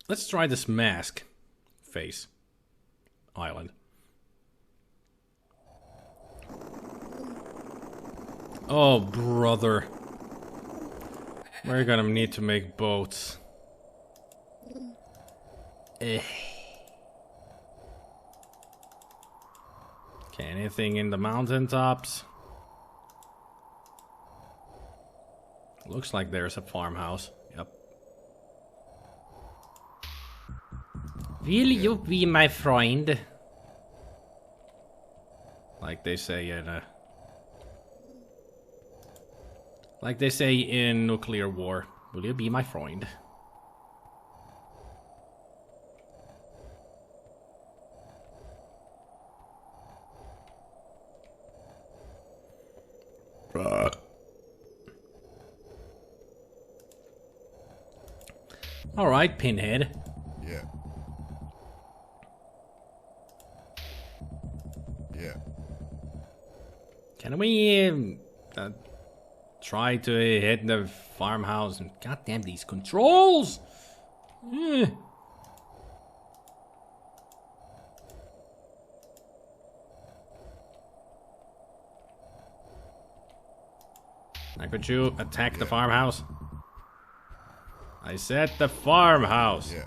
Let's try this mask face island. Oh, brother. We're gonna need to make boats. Okay, anything in the mountaintops? Looks like there's a farmhouse. Yep. Will you be my friend? Like they say in nuclear war. Will you be my friend? All right, Pinhead. Yeah. Yeah. Can we try to hit the farmhouse? And goddamn these controls! Now could you attack the farmhouse? I said the farmhouse. Yeah.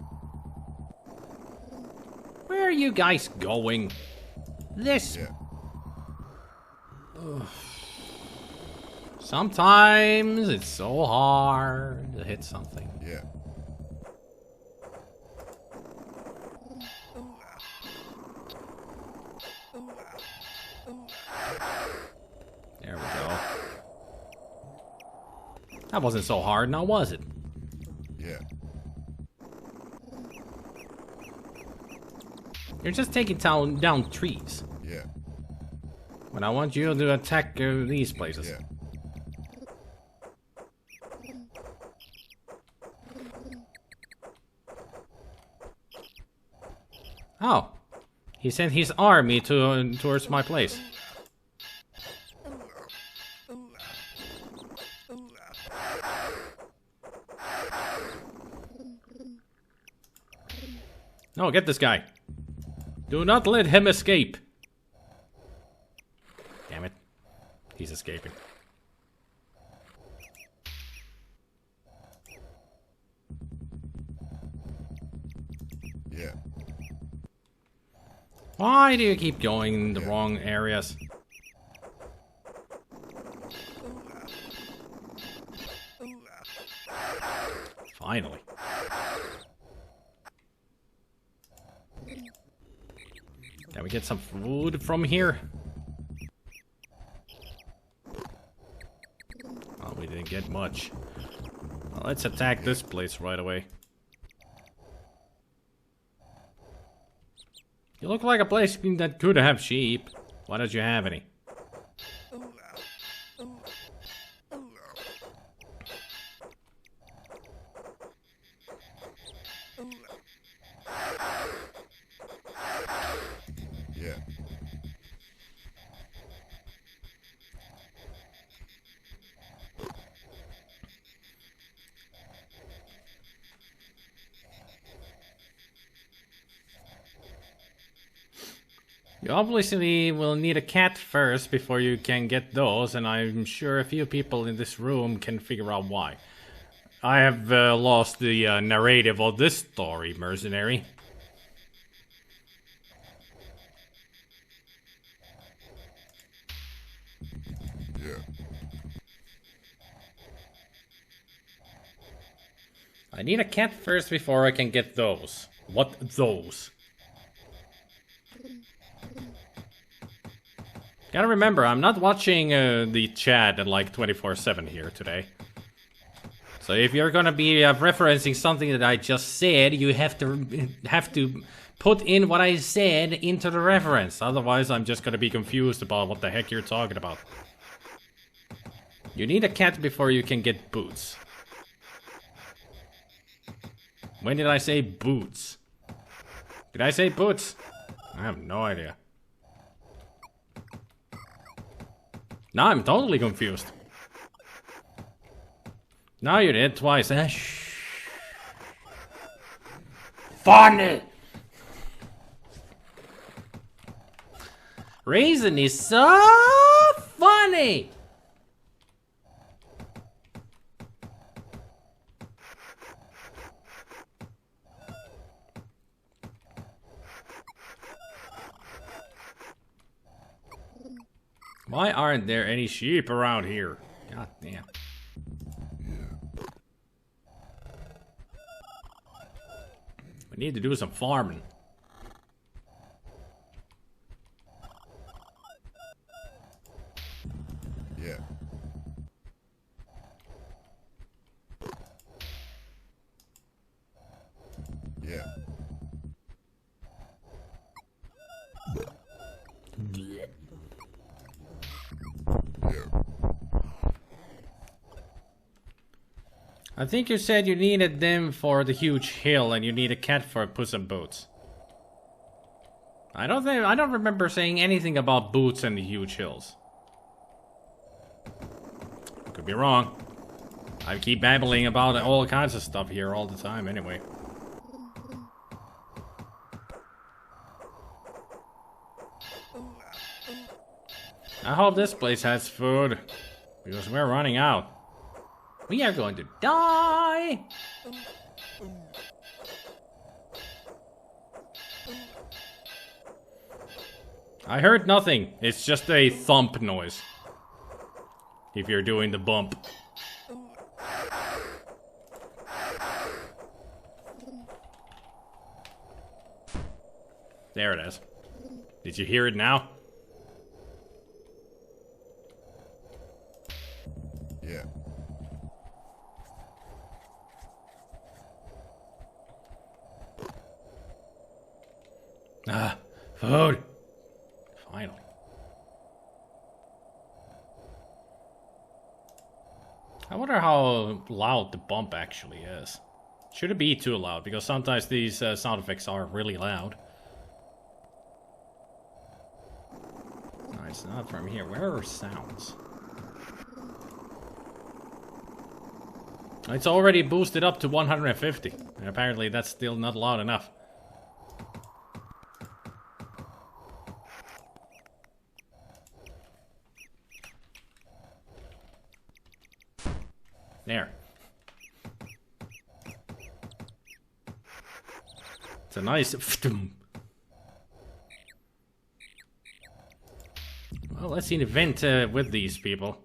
Where are you guys going? This. Yeah. Sometimes it's so hard to hit something. Yeah. There we go. That wasn't so hard, now was it? Yeah. You're just taking down trees. Yeah. But I want you to attack these places. Yeah. Oh. He sent his army towards my place. No, get this guy. Do not let him escape. Damn it. He's escaping. Yeah. Why do you keep going in the wrong areas? Finally. Can we get some food from here? Oh, we didn't get much. Well, let's attack this place right away. You look like a place that could have sheep. Why don't you have any? Yeah. You obviously will need a cat first before you can get those, and I'm sure a few people in this room can figure out why. I have lost the narrative of this story, mercenary. Yeah. I need a cat first before I can get those. What those? Gotta remember, I'm not watching the chat at like 24/7 here today. So if you're gonna be referencing something that I just said, you have to put in what I said into the reference. Otherwise, I'm just gonna be confused about what the heck you're talking about. You need a cat before you can get boots. When did I say boots? Did I say boots? I have no idea. Now I'm totally confused. Now you did twice. Funny! Raisin is so funny! Why aren't there any sheep around here? God damn. We need to do some farming. Yeah. Yeah. I think you said you needed them for the huge hill and you need a cat for Puss in Boots. I don't remember saying anything about boots and the huge hills. Could be wrong. I keep babbling about all kinds of stuff here all the time anyway. I hope this place has food, because we're running out. We are going to die! I heard nothing. It's just a thump noise. If you're doing the bump. There it is. Did you hear it now? Yeah. Ah, food. Finally. I wonder how loud the bump actually is. Should it be too loud? Because sometimes these sound effects are really loud. No, it's not from here. Where are sounds? It's already boosted up to 150. And apparently that's still not loud enough. There. It's a nice... Well, let's see an event with these people.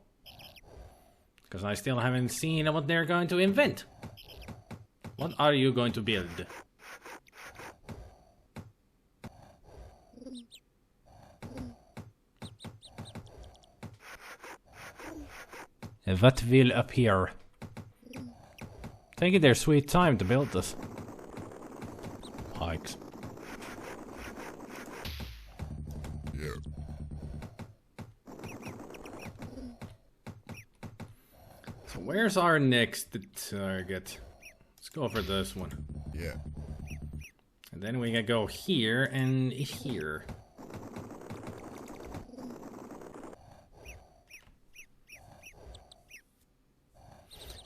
Because I still haven't seen what they're going to invent. What are you going to build? What will appear? Taking their sweet time to build this. Hikes. Yeah. So where's our next target? Let's go for this one. Yeah. And then we can go here and here.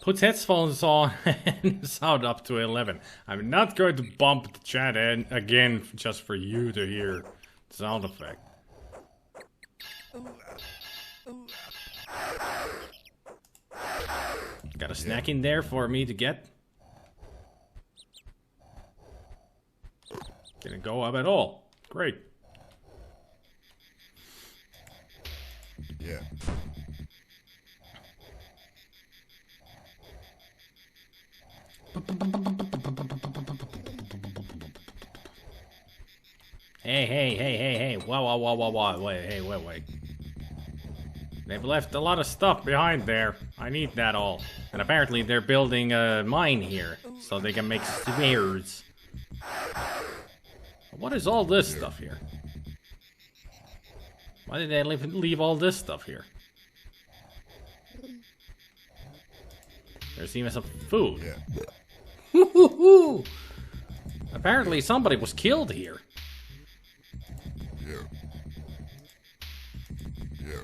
Put headphones on and sound up to 11. I'm not going to bump the chat in again just for you to hear the sound effect. Got a snack in there for me to get. Didn't go up at all. Great. Yeah. Hey. Wow. Wait. They've left a lot of stuff behind there. I need that all. And apparently they're building a mine here, so they can make spheres. What is all this stuff here? Why did they leave all this stuff here? There's even some food. Yeah. Apparently somebody was killed here. Yeah. Yeah.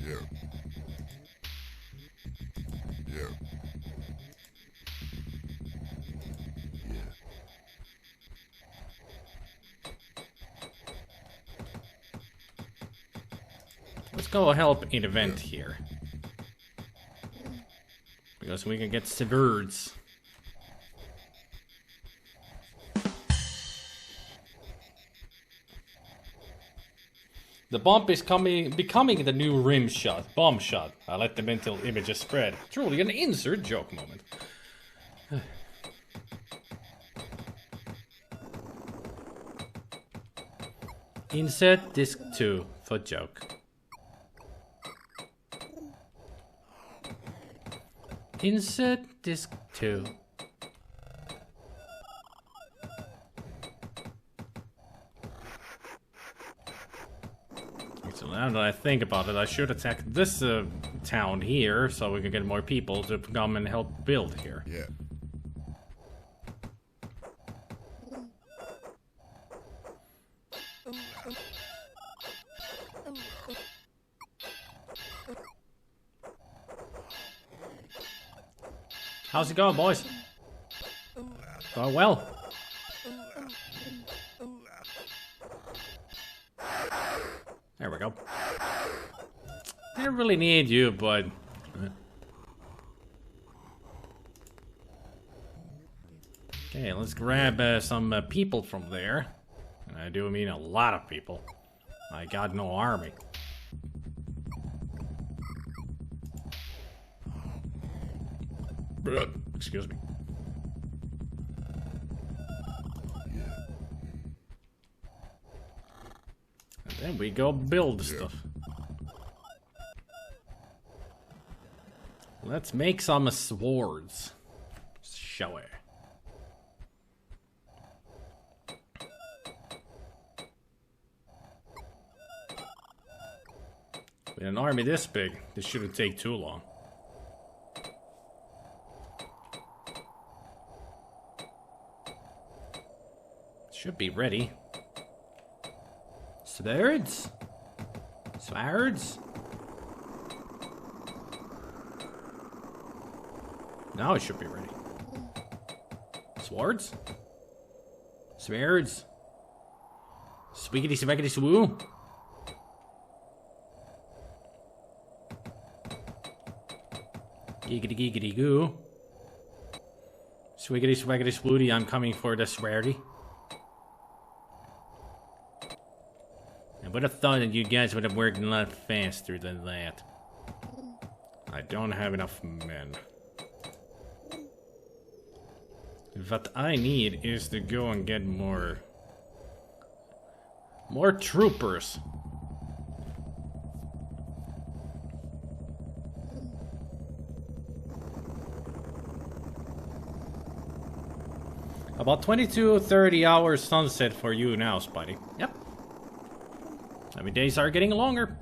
Yeah. Yeah. Let's go help an event here. Because we can get birds. The bump is becoming the new rim shot, bomb shot. I let the mental images spread. Truly an insert joke moment. Insert disc 2 for joke. Insert disc 2. So now that I think about it, I should attack this town here so we can get more people to come and help build here. Yeah. How's it going, boys? Going well? There we go. Didn't really need you, but... Okay, let's grab some people from there. And I do mean a lot of people. I got no army. Excuse me. And then we go build stuff. Let's make some swords. Shall we? With an army this big, this shouldn't take too long. Should be ready. Swords? Swords? Now it should be ready. Swords? Swords? Swiggity swaggity swoo? Giggity giggity goo. Swiggity swaggity swooty, I'm coming for the swearty. I would have thought that you guys would have worked a lot faster than that. I don't have enough men. What I need is to go and get more troopers. About 22-30 hours sunset for you now, Spidey. Yep. Every days are getting longer.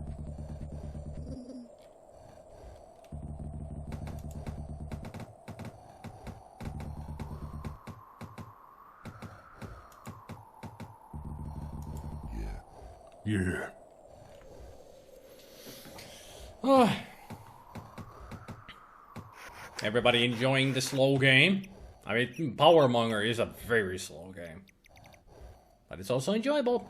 Yeah. Oh. Everybody enjoying the slow game? I mean, Powermonger is a very slow game. But it's also enjoyable.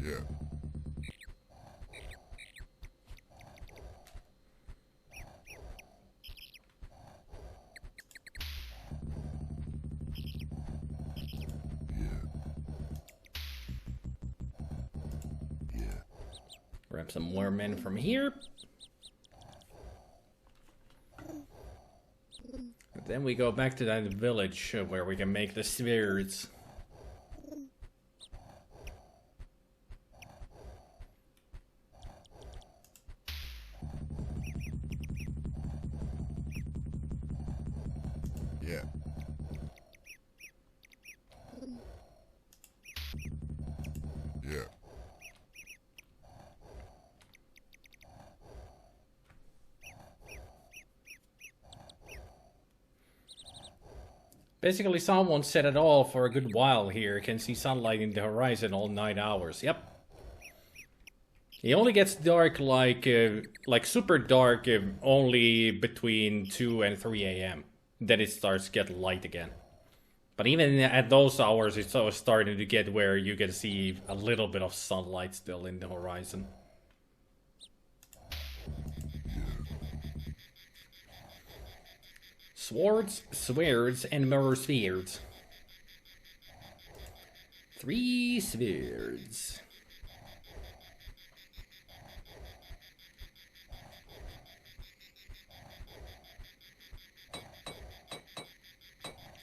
Yeah. Grab some more men from here. And then we go back to that village where we can make the spheres. Yeah. Yeah. Basically, sun won't set at all for a good while here. Can see sunlight in the horizon all 9 hours. Yep. It only gets dark like super dark only between 2 and 3 a.m. Then it starts to get light again. But even at those hours, it's always starting to get where you can see a little bit of sunlight still in the horizon. Swords, swords, and more spheres. 3 spheres.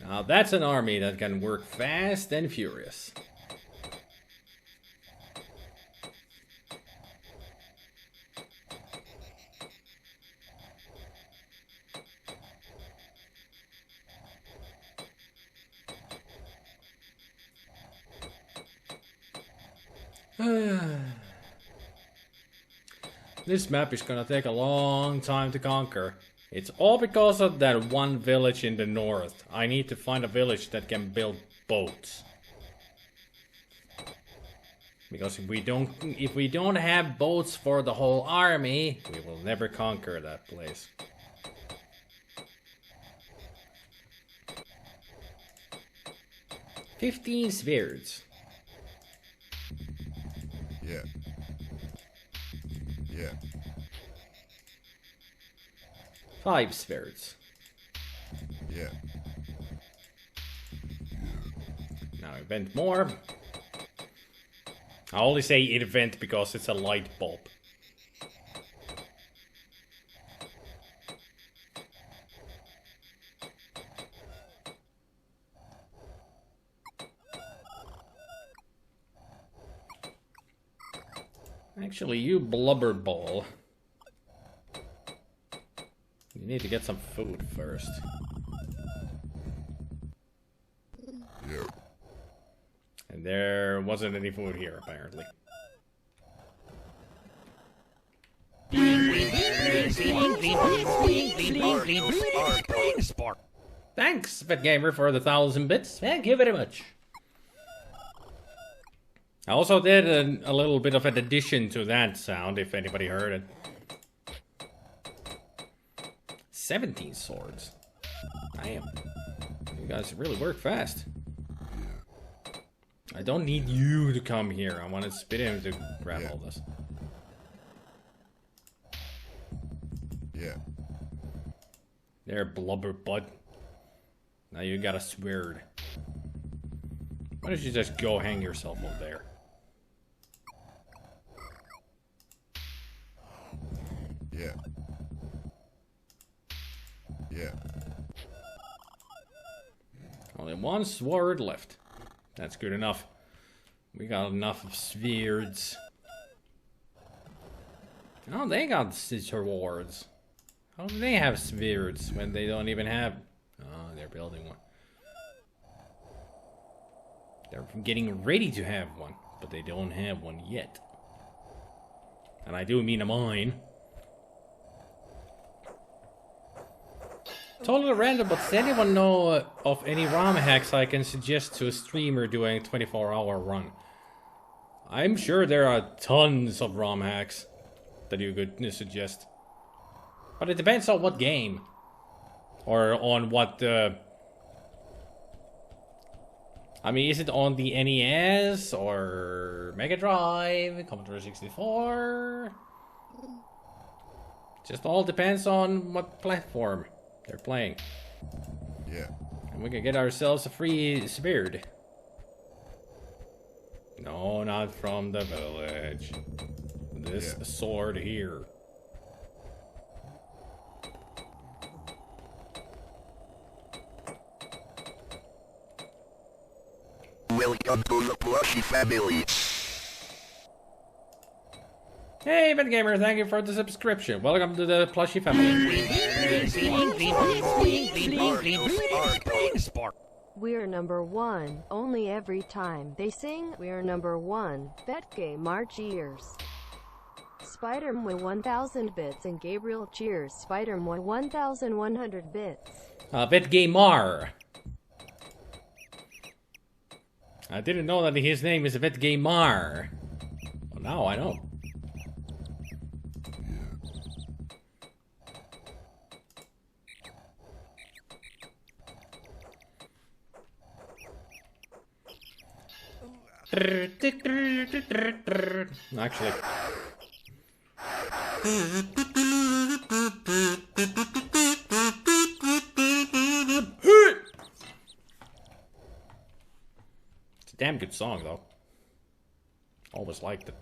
Now that's an army that can work fast and furious. This map is gonna take a long time to conquer. It's all because of that one village in the north. I need to find a village that can build boats. Because if we don't have boats for the whole army, we will never conquer that place. "15 spheres. Yeah. Yeah. 5 spheres. Yeah. Now invent more. I only say invent because it's a light bulb. Actually, you blubber ball. You need to get some food first. Yeah. And there wasn't any food here, apparently. Thanks, BitGamer, for the 1,000 bits. Thank you very much. I also did a little bit of an addition to that sound, if anybody heard it. 17 swords. Damn. You guys really work fast. I don't need you to come here. I want to spit him to grab all this. Yeah. There, blubber butt. Now you got a sword. Why don't you just go hang yourself over there? Yeah. Yeah. Only one sword left. That's good enough. We got enough of swords. Oh, they got swords. How do they have swords when they don't even have... Oh, they're building one. They're getting ready to have one, but they don't have one yet. And I do mean a mine. Totally random, but does anyone know of any ROM hacks I can suggest to a streamer doing a 24-hour run? I'm sure there are tons of ROM hacks that you could suggest. But it depends on what game. Or on what... I mean, is it on the NES or Mega Drive, Commodore 64? Just all depends on what platform they're playing. Yeah. And we can get ourselves a free sword. No, not from the village. This sword here. Welcome to the Plushy family. Hey, BitGamer, thank you for the subscription. Welcome to the Plushy family. We're number one, only every time they sing, we're number one. BitGamer cheers. SpiderMwa 1000 bits and Gabriel cheers. SpiderMwa 1100 bits. BitGamer. I didn't know that his name is BitGamer. Well, now I know. Actually. It's a damn good song, though. Always liked it.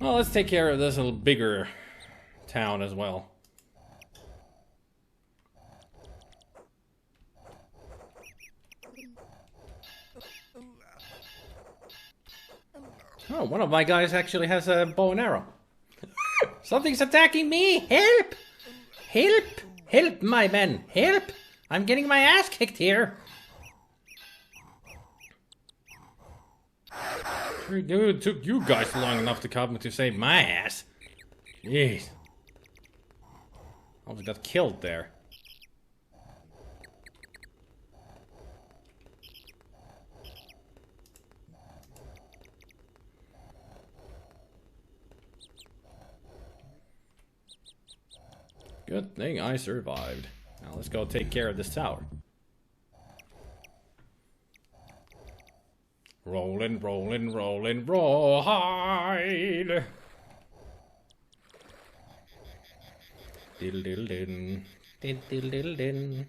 Well, let's take care of this little bigger town as well. Oh, one of my guys actually has a bow and arrow. Something's attacking me! Help! Help! Help, my men! Help! I'm getting my ass kicked here! Sure, dude, it took you guys long enough to come to save my ass. Jeez. I almost got killed there. Good thing I survived. Now let's go take care of this tower. Rollin', rollin', rollin', rawhide. Diddle diddle din. Diddle diddle din.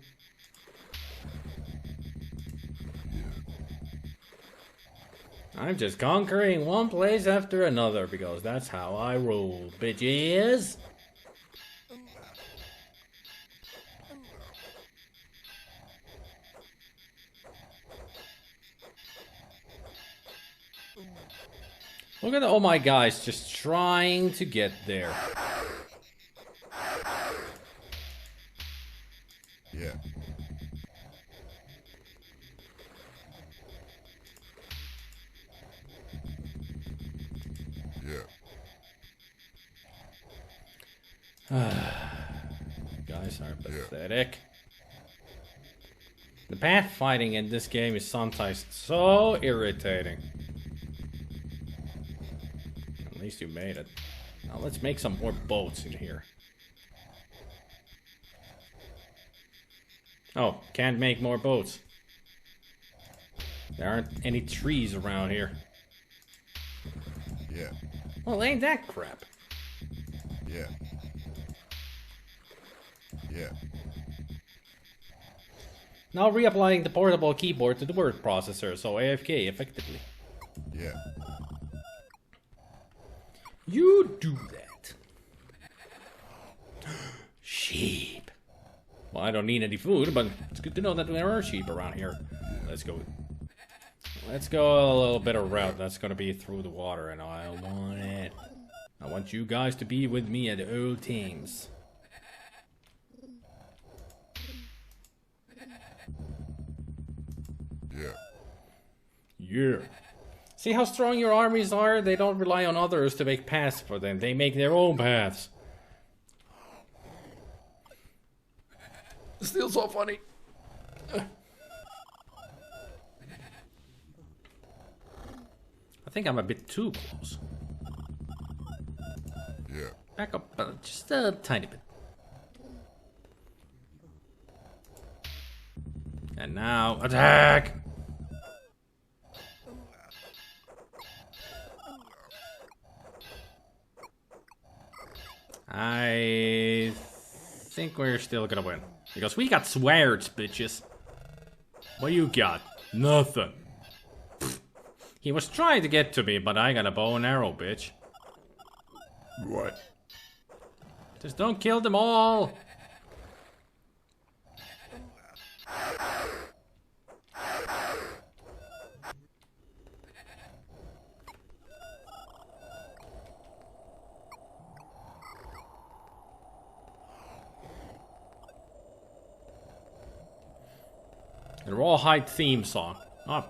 I'm just conquering one place after another because that's how I roll, bitches. Look at all my guys just trying to get there. Yeah. Guys are pathetic. The pathfinding in this game is sometimes so irritating. At least you made it. Now let's make some more boats in here. Oh, can't make more boats. There aren't any trees around here. Yeah. Well, ain't that crap. Yeah. Yeah. Now reapplying the portable keyboard to the word processor, so AFK effectively. Yeah. You do that. Sheep. Well, I don't need any food, but it's good to know that there are sheep around here. Let's go. Let's go a little bit of route. That's gonna be through the water, and I want it. I want you guys to be with me at all times. Yeah. Yeah. See how strong your armies are? They don't rely on others to make paths for them. They make their own paths. Still so funny. I think I'm a bit too close. Yeah. Back up just a tiny bit. And now, attack! I think we're still gonna win. Because we got swords, bitches. What you got? Nothing. Pfft. He was trying to get to me, but I got a bow and arrow, bitch. What? Just don't kill them all! The Rawhide theme song. Oh.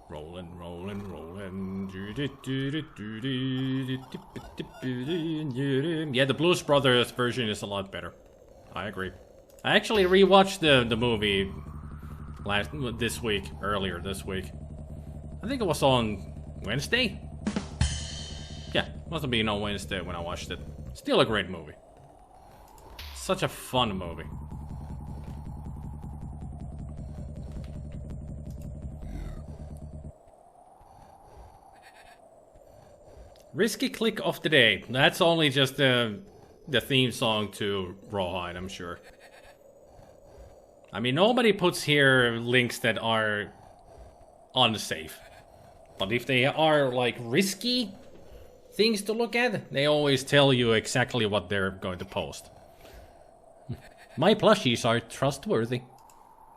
Rollin', rollin', rollin'. Yeah, the Blues Brothers version is a lot better. I agree. I actually rewatched the movie earlier this week. I think it was on Wednesday? Yeah, must have been on Wednesday when I watched it. Still a great movie. Such a fun movie. Risky click of the day. That's only just the theme song to Rawhide, I'm sure. I mean, nobody puts here links that are unsafe. But if they are, like, risky things to look at, they always tell you exactly what they're going to post. My plushies are trustworthy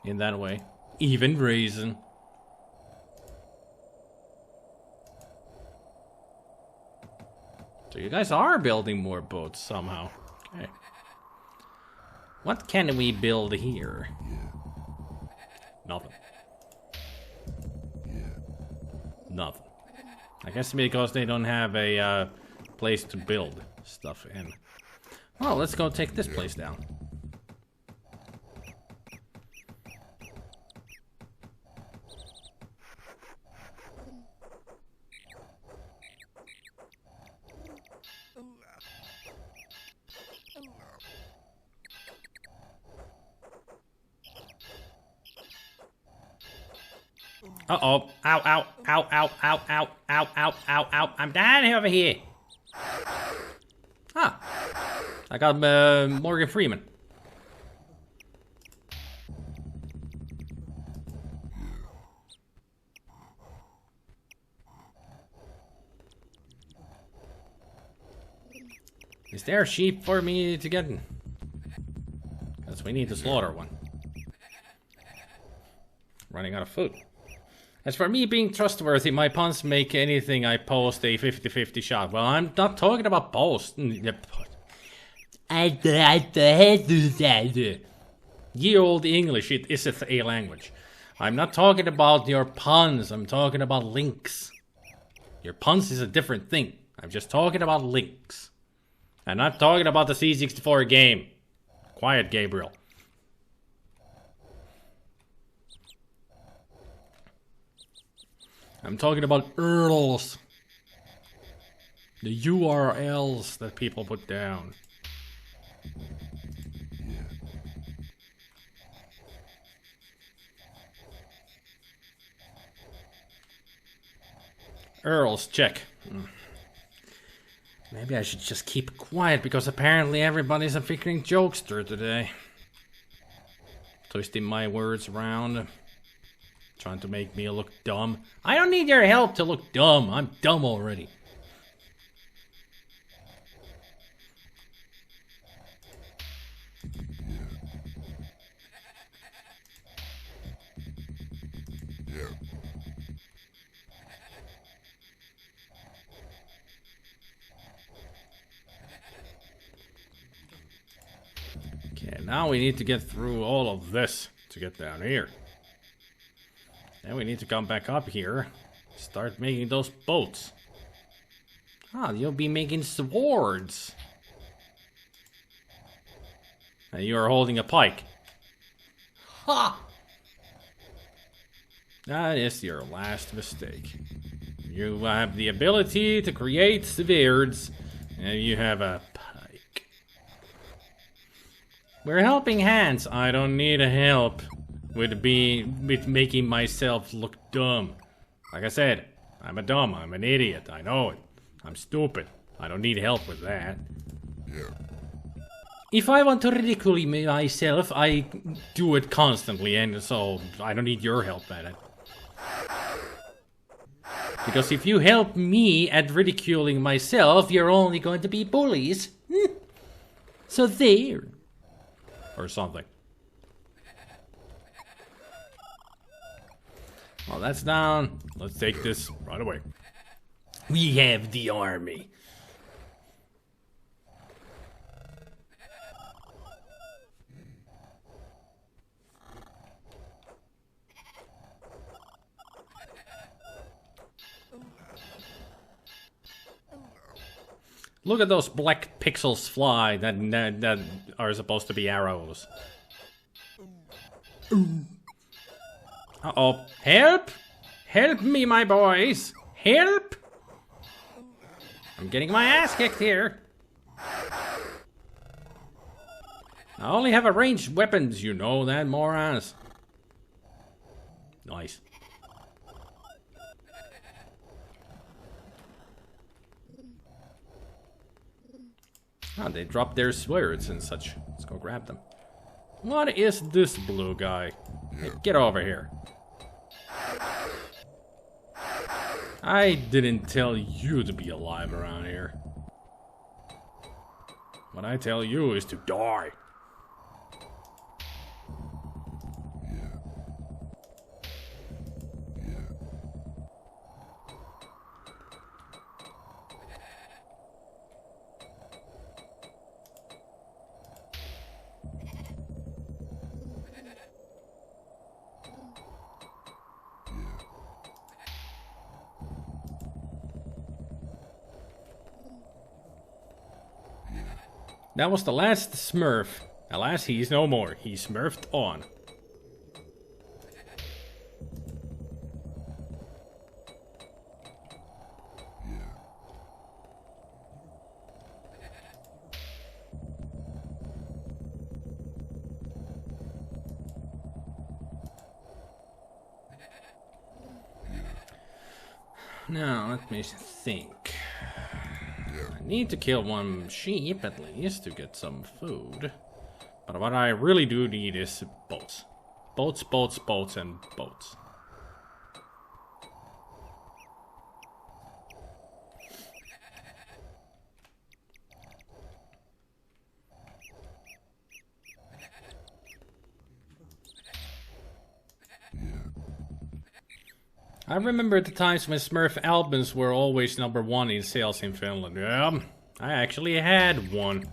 in that way. Even Raisin. So you guys are building more boats somehow. Okay. What can we build here? Nothing. Nothing. I guess because they don't have a place to build stuff in. Well, let's go take this place down. Uh-oh. Ow, ow, ow, ow, ow, ow, ow, ow, ow, ow. I'm down over here. Ah. I got Morgan Freeman. Is there a sheep for me to get? Because we need to slaughter one. Running out of food. As for me being trustworthy, my puns make anything I post a 50-50 shot. Well, I'm not talking about post. Ye old English, it iseth a language. I'm not talking about your puns, I'm talking about links. Your puns is a different thing. I'm just talking about links. I'm not talking about the C64 game. Quiet, Gabriel. I'm talking about URLs. The URLs that people put down. URLs, check. Maybe I should just keep quiet because apparently everybody's a freaking jokester today. Twisting my words around. Trying to make me look dumb. I don't need your help to look dumb. I'm dumb already. Yeah. Okay, now we need to get through all of this to get down here. Then we need to come back up here. Start making those boats. Ah, you'll be making swords. And you are holding a pike. Ha! That is your last mistake. You have the ability to create swords, and you have a pike. We're helping hands. I don't need help with making myself look dumb. Like I said, I'm an idiot. I know it. I'm stupid. I don't need help with that. Yeah. If I want to ridicule myself, I do it constantly, and so I don't need your help at it. Because if you help me at ridiculing myself, you're only going to be bullies. So there. Or something. Well, that's down. Let's take this right away. We have the army. Look at those black pixels fly that are supposed to be arrows. Uh-oh. Help! Help me, my boys! Help! I'm getting my ass kicked here. I only have a ranged weapons, you know that, morons. Nice. Oh, they dropped their swords and such. Let's go grab them. What is this blue guy? Hey, get over here. I didn't tell you to be alive around here. What I tell you is to die. That was the last Smurf. Alas, he's no more. He smurfed on. Now, let me think. I need to kill one sheep at least to get some food. But what I really do need is boats. Boats, boats, boats, and boats. I remember the times when Smurf albums were always #1 in sales in Finland. Yeah, I actually had one.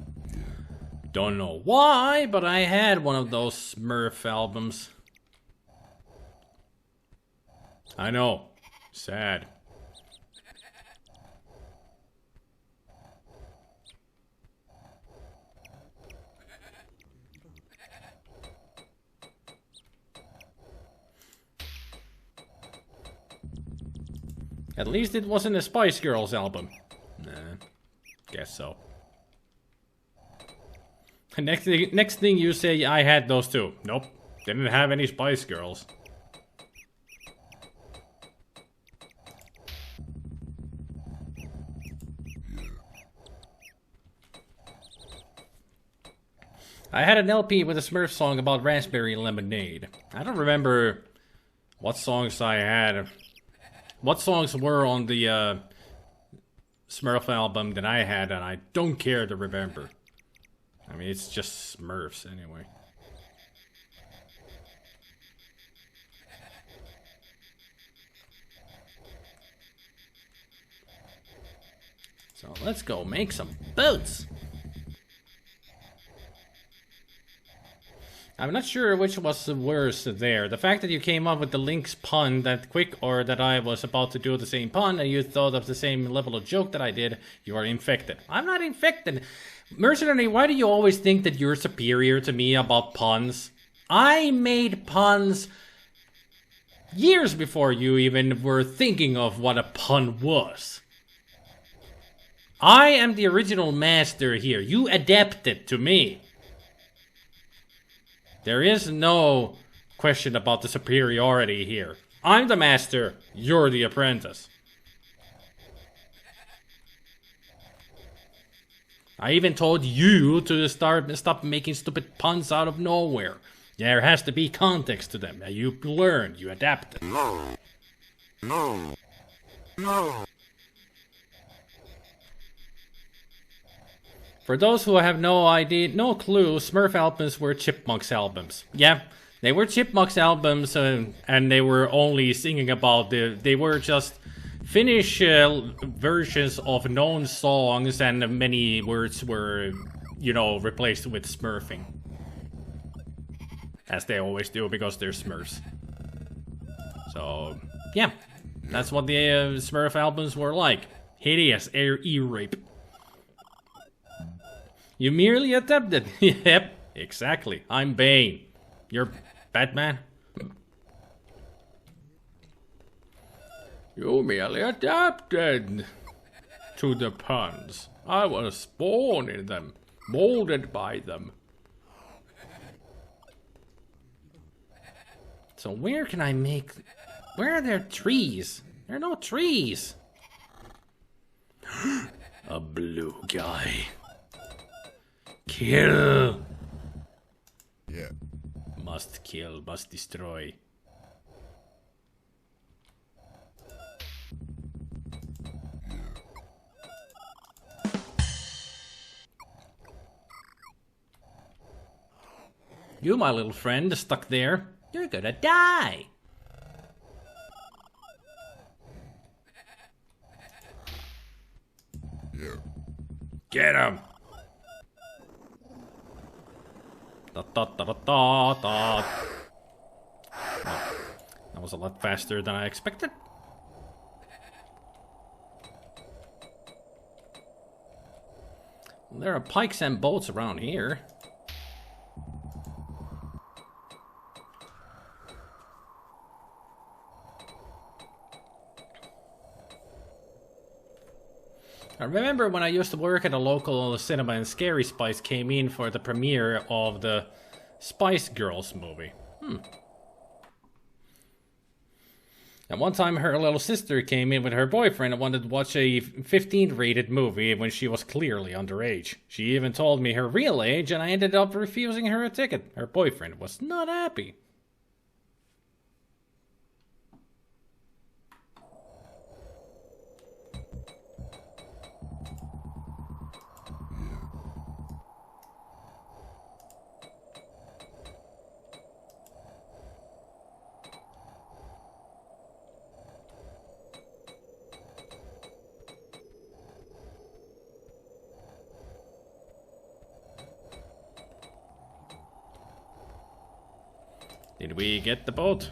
Don't know why, but I had one of those Smurf albums. I know. Sad. At least it wasn't a Spice Girls album. Nah, guess so. Next thing you say, I had those too. Nope, didn't have any Spice Girls. I had an LP with a Smurf song about raspberry lemonade. I don't remember what songs I had. What songs were on the Smurf album that I had, and I don't care to remember. I mean, it's just Smurfs anyway. So let's go make some boats. I'm not sure which was the worst there. The fact that you came up with the Lynx pun that quick, or that I was about to do the same pun and you thought of the same level of joke that I did. You are infected. I'm not infected. Mercenary, why do you always think that you're superior to me about puns? I made puns years before you even were thinking of what a pun was. I am the original master here. You adapted to me. There is no question about the superiority here. I'm the master, you're the apprentice. I even told you to stop making stupid puns out of nowhere. There has to be context to them. You learn, you adapt. No. For those who have no idea, no clue, Smurf albums were Chipmunks albums. Yeah, they were Chipmunks albums, and they were only singing about they were just Finnish versions of known songs, and many words were, you know, replaced with smurfing. As they always do, because they're Smurfs. So, yeah, that's what the Smurf albums were like. Hideous ear rape. You merely attempted. Yep, exactly. I'm Bane. You're Batman? You merely adapted to the puns. I was born in them, molded by them. So where can I make... Where are there trees? There are no trees. A blue guy. Kill! Yeah. Must kill, must destroy. You, my little friend, stuck there. You're gonna die! Yeah. Get him! Da, da, da, da, da, da. Oh, that was a lot faster than I expected. There are pikes and boats around here. I remember when I used to work at a local cinema and Scary Spice came in for the premiere of the Spice Girls movie. And one time her little sister came in with her boyfriend and wanted to watch a 15-rated movie when she was clearly underage. She even told me her real age and I ended up refusing her a ticket. Her boyfriend was not happy. Did we get the boat?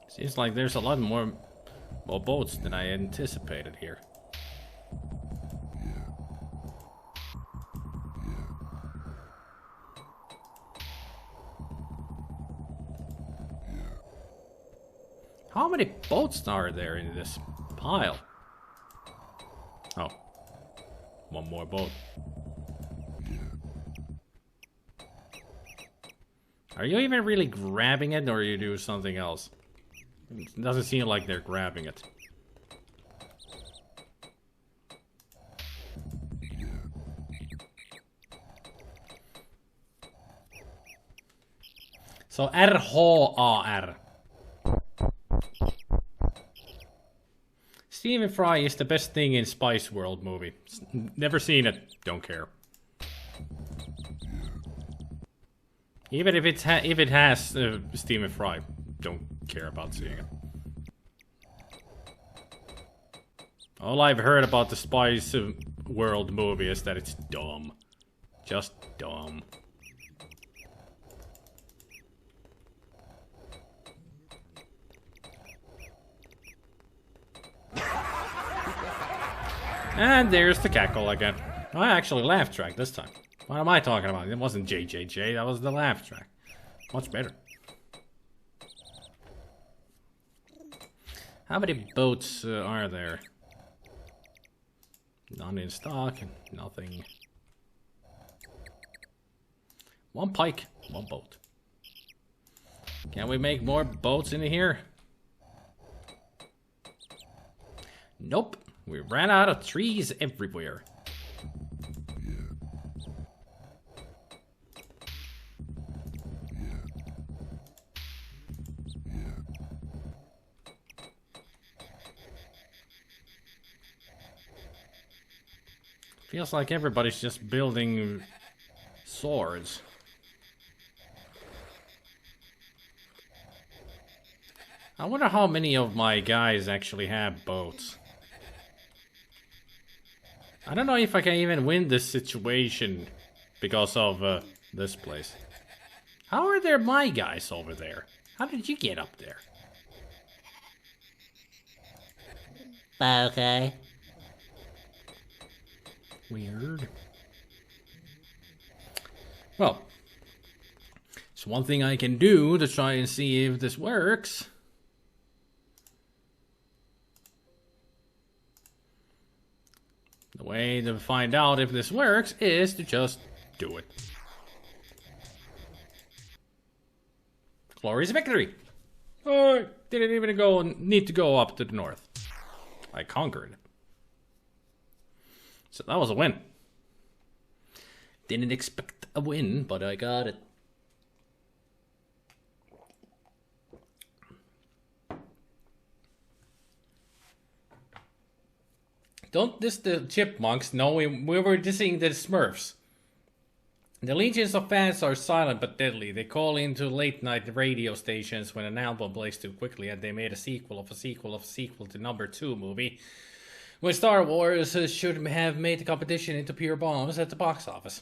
Seems like there's a lot more boats than I anticipated here. How many boats are there in this pile? Oh, one more boat. Are you even really grabbing it, or you do something else? It doesn't seem like they're grabbing it. So R-H-A-R. Stephen Fry is the best thing in Spice World movie. Never seen it, don't care. Even if it has Stephen Fry, don't care about seeing it. All I've heard about the Spice World movie is that it's dumb. Just dumb. And there's the cackle again. Oh, actually, laugh track this time. What am I talking about? It wasn't JJJ, that was the laugh track. Much better. How many boats are there? None in stock, nothing. One pike, one boat. Can we make more boats in here? Nope. We ran out of trees everywhere. Feels like everybody's just building swords. I wonder how many of my guys actually have boats. I don't know if I can even win this situation because of this place. How are there my guys over there? How did you get up there? Okay. Weird. Well, it's one thing I can do to try and see if this works. The way to find out if this works is to just do it. Glorious victory! Oh, didn't even need to go up to the north. I conquered. So that was a win. Didn't expect a win, but I got it. Don't diss the chipmunks. No, we were dissing the Smurfs. The legions of fans are silent but deadly. They call into late-night radio stations when an album plays too quickly, and they made a sequel of a sequel of a sequel to #2 movie. When Star Wars should have made the competition into pure bombs at the box office.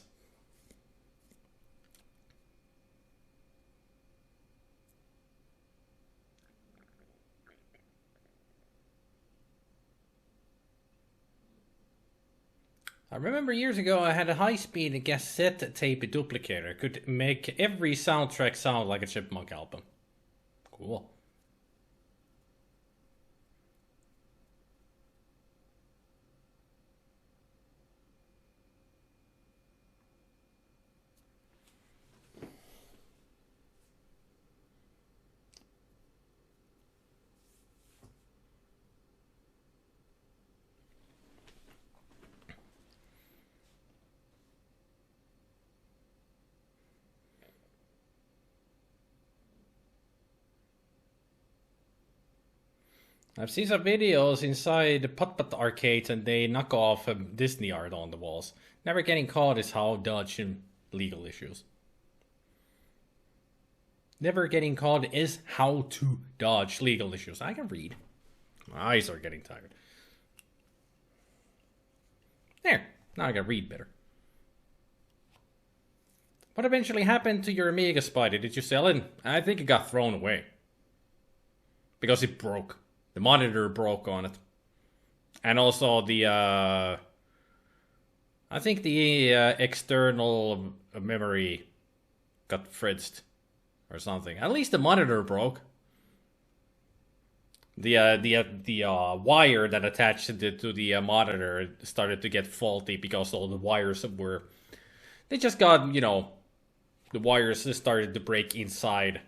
I remember years ago I had a high-speed cassette tape duplicator. Could make every soundtrack sound like a Chipmunk album. Cool. I've seen some videos inside the Putt-Putt arcades and they knock off Disney art on the walls. Never getting caught is how Dutch and legal issues. Never getting caught is how to dodge legal issues. I can read. My eyes are getting tired. There. Now I can read better. What eventually happened to your Amiga, Spider? Did you sell it? I think it got thrown away. Because it broke. The monitor broke on it. And also the, I think the external memory got fritzed. Or something. At least the monitor broke. The wire that attached to the monitor started to get faulty because all the wires were... They just got, you know... The wires just started to break inside.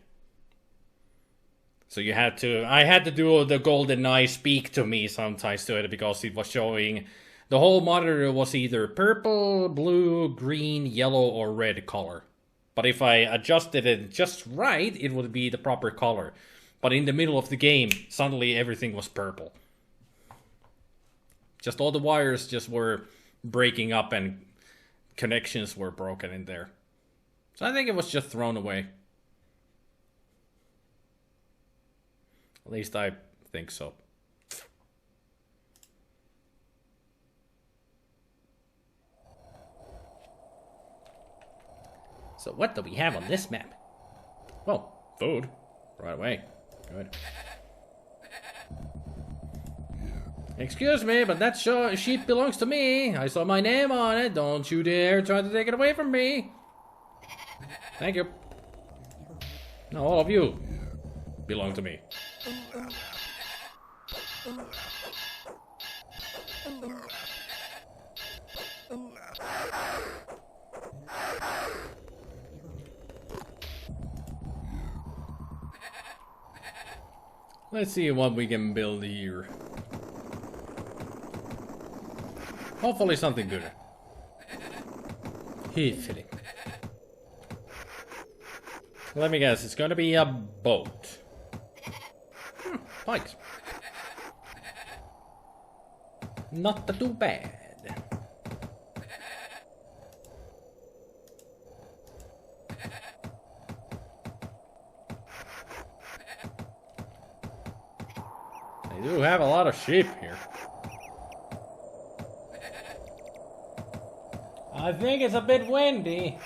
So you had to... I had to do the golden eye speak to me sometimes to it because it was showing... The whole monitor was either purple, blue, green, yellow, or red color. But if I adjusted it just right, it would be the proper color. But in the middle of the game, suddenly everything was purple. Just all the wires just were breaking up and connections were broken in there. So I think it was just thrown away. At least I think so. So what do we have on this map? Well, food. Right away. Good. Excuse me, but that sheep belongs to me. I saw my name on it. Don't you dare try to take it away from me. Thank you. No, all of you belong to me. Let's see what we can build here. Hopefully something good. Heat fitting. Let me guess, it's gonna be a boat. Pikes. Not too bad. They do have a lot of sheep here. I think it's a bit windy.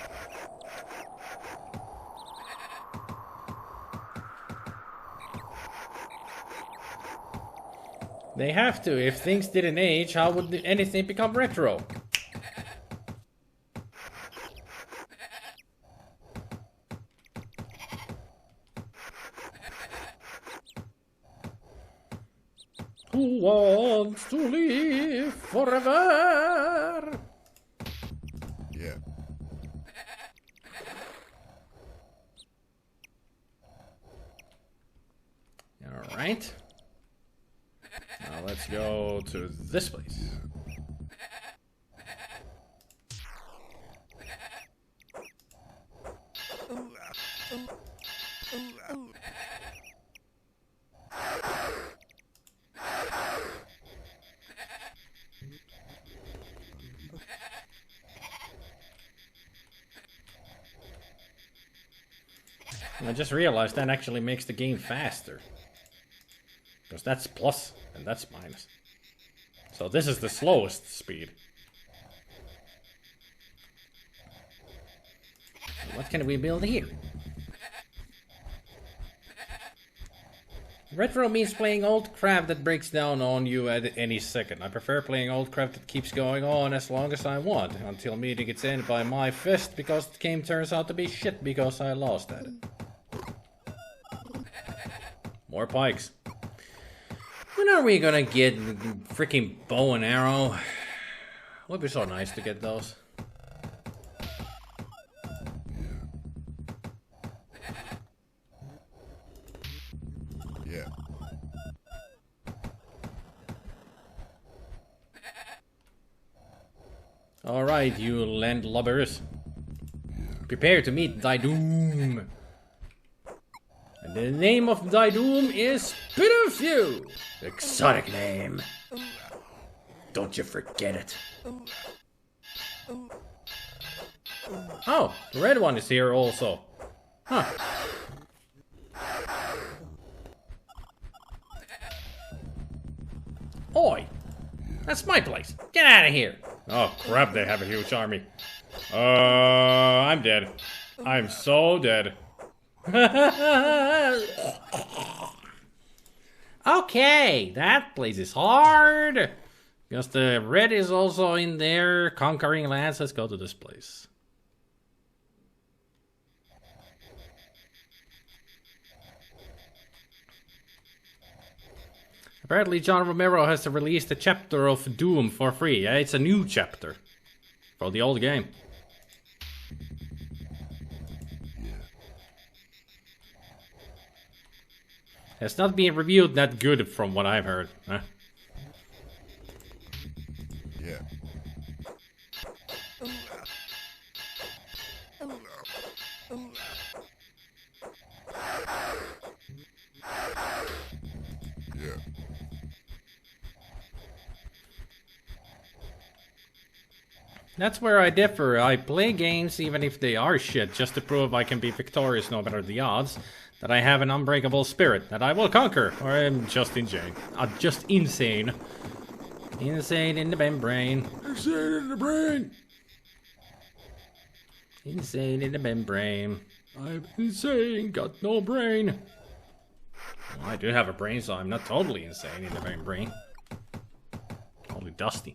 They have to. If things didn't age, how would anything become retro? Who wants to live forever? Yeah. All right. Now let's go to this place. I just realized that actually makes the game faster. Because that's plus and that's minus. So this is the slowest speed. What can we build here? Retro means playing old crap that breaks down on you at any second. I prefer playing old crap that keeps going on as long as I want, until meeting its end by my fist because the game turns out to be shit because I lost at it. More pikes. When are we gonna get freaking bow and arrow? Would be so nice to get those. Yeah. Alright, you landlubbers. Prepare to meet thy doom. And the name of thy doom is Spidermwa. Exotic name. Don't you forget it. Oh, the red one is here also. Huh. That's my place. Get out of here. Oh crap, they have a huge army. I'm dead. I'm so dead. Okay, that place is hard. Because the red is also in there. Conquering lands. Let's go to this place. Apparently, John Romero has released a chapter of Doom for free. Yeah, it's a new chapter for the old game. It's not being reviewed that good from what I've heard. Huh? Yeah. Yeah. That's where I differ. I play games even if they are shit, just to prove I can be victorious no matter the odds. That I have an unbreakable spirit that I will conquer. Or I'm just insane. Just insane. Insane in the membrane. Insane in the brain. Insane in the membrane. I'm insane, got no brain. Well, I do have a brain, so I'm not totally insane in the membrane. Only dusty.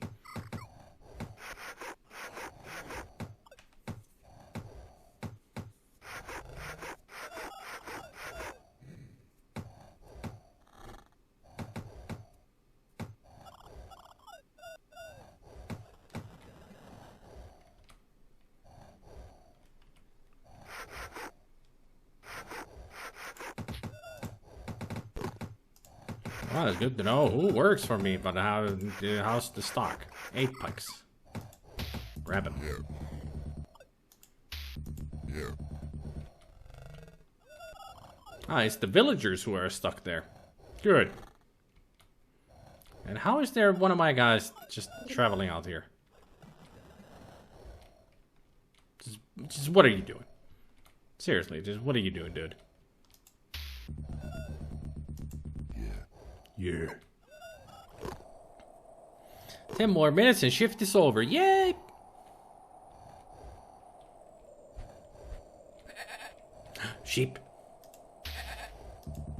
Well, it's good to know who works for me, but how's the stock? 8 pikes. Grab him. Yeah. Yeah. Ah, it's the villagers who are stuck there. Good. And how is there one of my guys just traveling out here? Just what are you doing? Seriously, just what are you doing, dude? Yeah. 10 more minutes and shift is over. Yay! Sheep.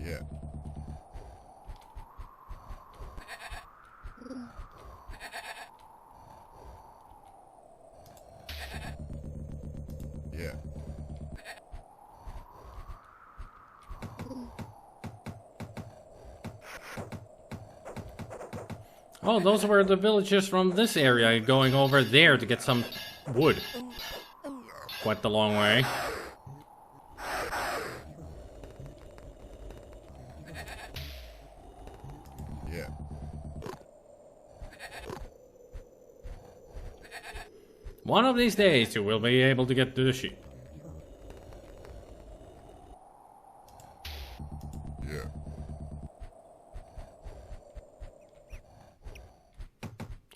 Yeah. Yeah. Oh, those were the villagers from this area going over there to get some wood. Quite the long way. Yeah. One of these days you will be able to get to the sheep. Yeah.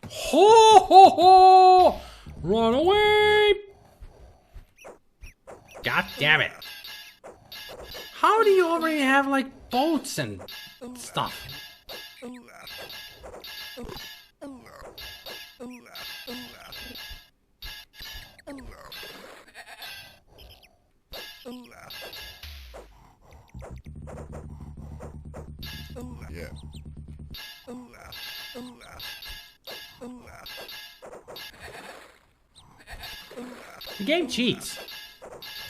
Ho ho ho! Run away! God damn it. How do you already have like boats and stuff? Yeah. The game cheats.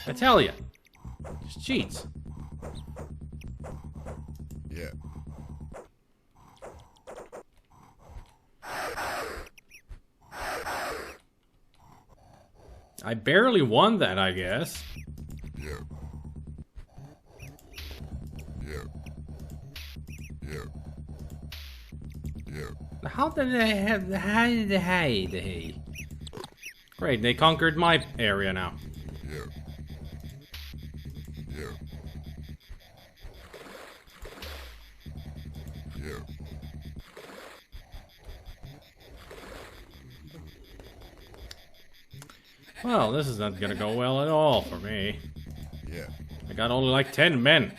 I tell you. Just cheats. Yeah. I barely won that, I guess. Yeah. Yeah. Yeah. Yeah. How did they have Great, they conquered my area now. Yeah. Yeah. Yeah. Well, this is not gonna go well at all for me. Yeah. I got only like 10 men.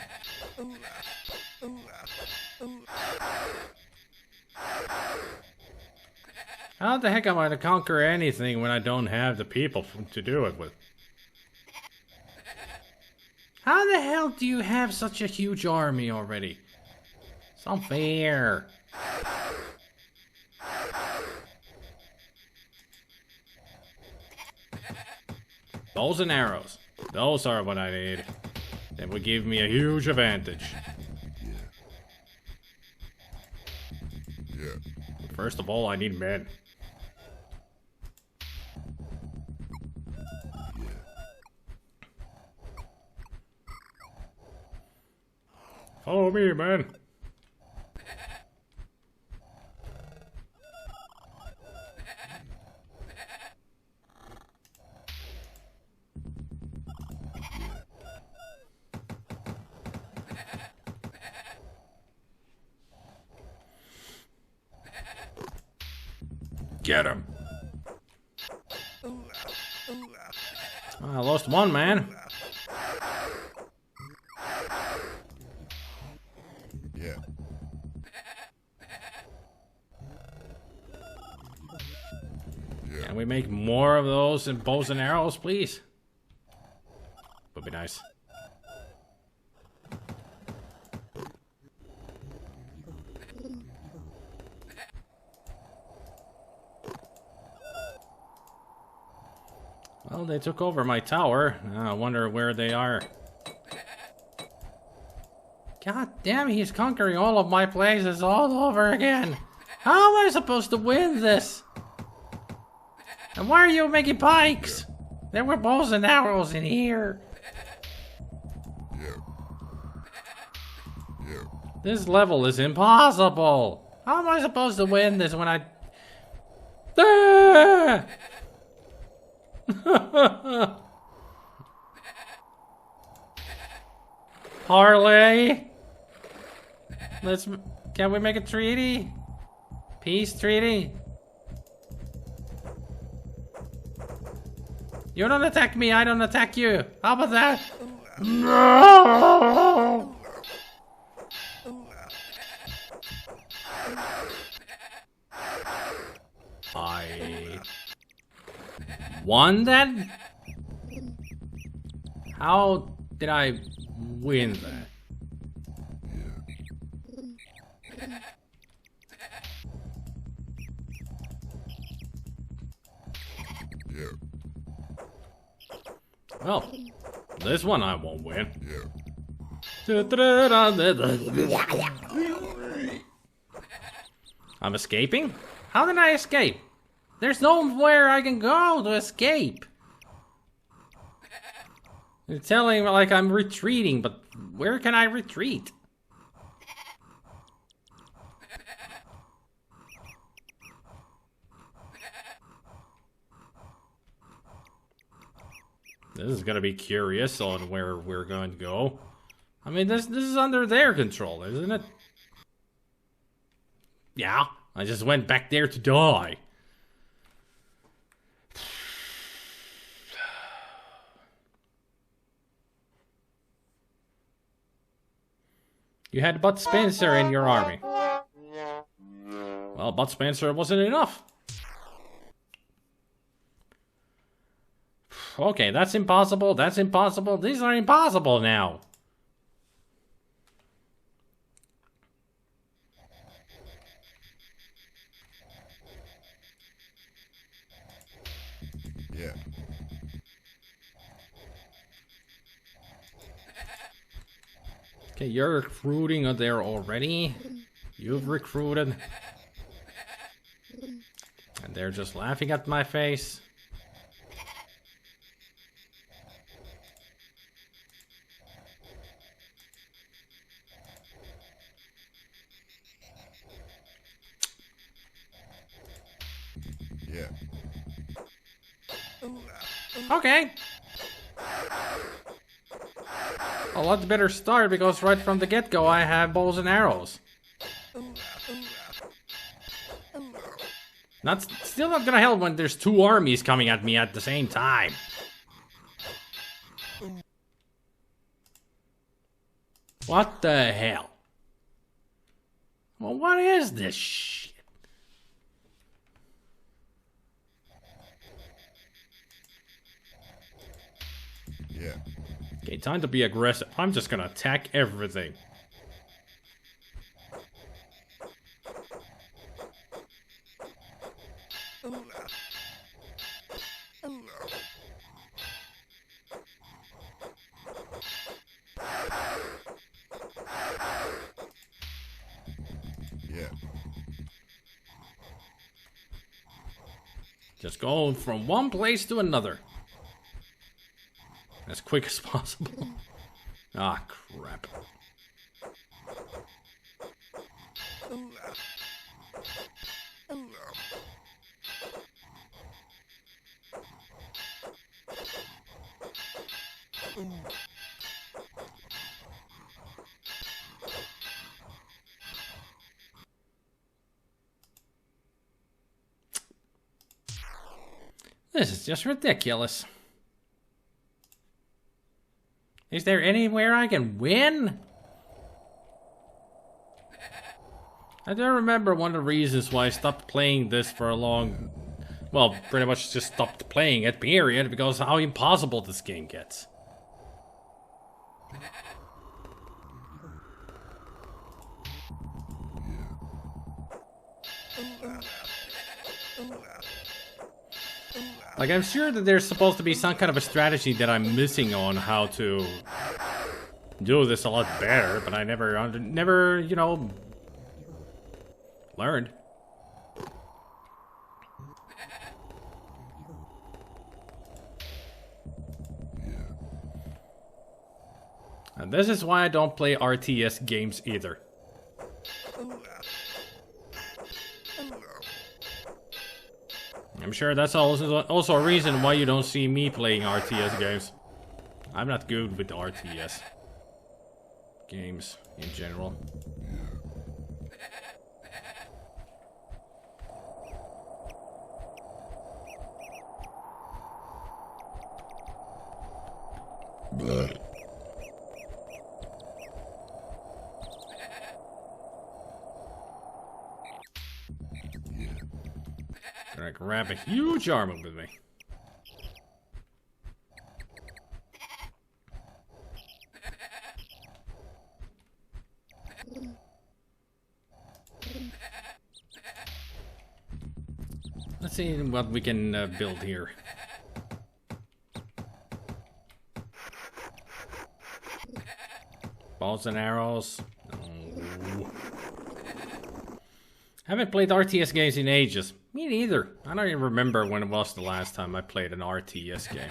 How the heck am I to conquer anything when I don't have the people to do it with? How the hell do you have such a huge army already? It's unfair. Bows and arrows. Those are what I need. That would give me a huge advantage. Yeah. First of all, I need men. Follow me, man. Get him. I lost one man. Yeah. Can we make more of those in bows and arrows, please? Would be nice. Well, they took over my tower. I wonder where they are. God damn, he's conquering all of my places all over again. How am I supposed to win this? And why are you making pikes? There were bows and arrows in here. Yeah. Yeah. This level is impossible. How am I supposed to win this when I... Ah! Harley, can we make a treaty? Peace treaty? You don't attack me, I don't attack you. How about that? No! I won then? How did I win that? Yeah. Well, this one I won't win. Yeah. I'm escaping? How did I escape? There's nowhere I can go to escape. You're telling me like I'm retreating, but where can I retreat? This is gonna be curious on where we're going to go. I mean, this is under their control, isn't it? Yeah, I just went back there to die. You had Bud Spencer in your army. Well, Bud Spencer wasn't enough. Okay, that's impossible, that's impossible. These are impossible now. Yeah. Okay, you're recruiting there already. You've recruited. And they're just laughing at my face. Yeah. Okay. A lot better start because right from the get-go I have bows and arrows. Still not gonna help when there's two armies coming at me at the same time. What the hell? Well, what is this shit? Yeah. Okay, time to be aggressive. I'm just gonna attack everything. Yeah. Just go from one place to another. As quick as possible. Ah, crap. This is just ridiculous. Is there anywhere I can win? I don't remember one of the reasons why I stopped playing this for a long... Well, pretty much just stopped playing it, period, because how impossible this game gets. Like, I'm sure that there's supposed to be some kind of a strategy that I'm missing on how to do this a lot better, but I never, you know, learned. And this is why I don't play RTS games either. I'm sure that's also a reason why you don't see me playing RTS games. I'm not good with RTS games in general. Bleh. Gonna grab a huge armor with me. Let's see what we can build here. Bows and arrows. No. Haven't played RTS games in ages. Me neither. I don't even remember when it was the last time I played an RTS game.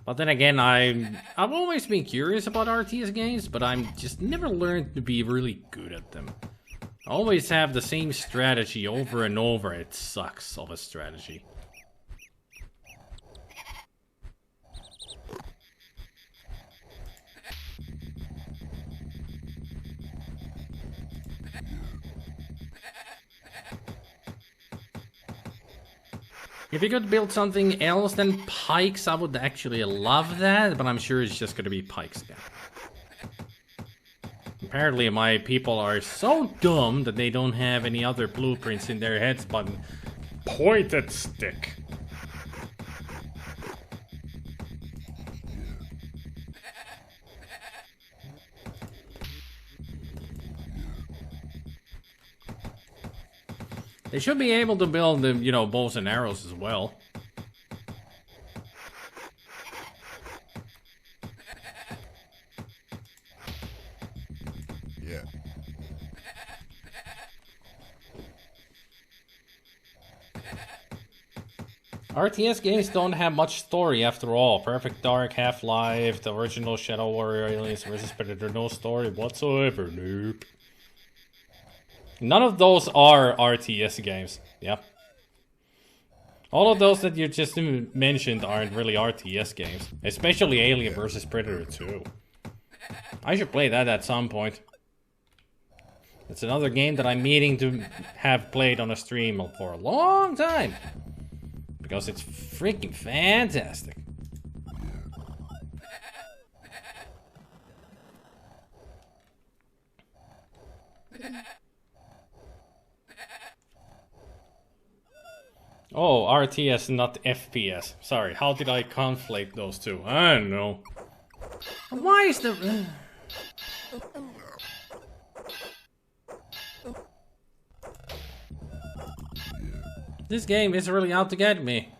But then again, I've always been curious about RTS games, but I'm just never learned to be really good at them. I always have the same strategy over and over. It sucks of a strategy. If you could build something else than pikes, I would actually love that, but I'm sure it's just gonna be pikes again. Apparently my people are so dumb that they don't have any other blueprints in their heads but pointed stick. They should be able to build, you know, bows and arrows as well. Yeah. RTS games don't have much story after all. Perfect Dark, Half-Life, the original Shadow Warrior, Aliens vs Predator, no story whatsoever, nope. None of those are RTS games. Yep. All of those that you just mentioned aren't really RTS games. Especially Alien vs Predator 2. I should play that at some point. It's another game that I'm meaning to have played on a stream for a long time. Because it's freaking fantastic. Oh, RTS, not FPS. Sorry, how did I conflate those two? I don't know. Why is the... This game is really out to get me.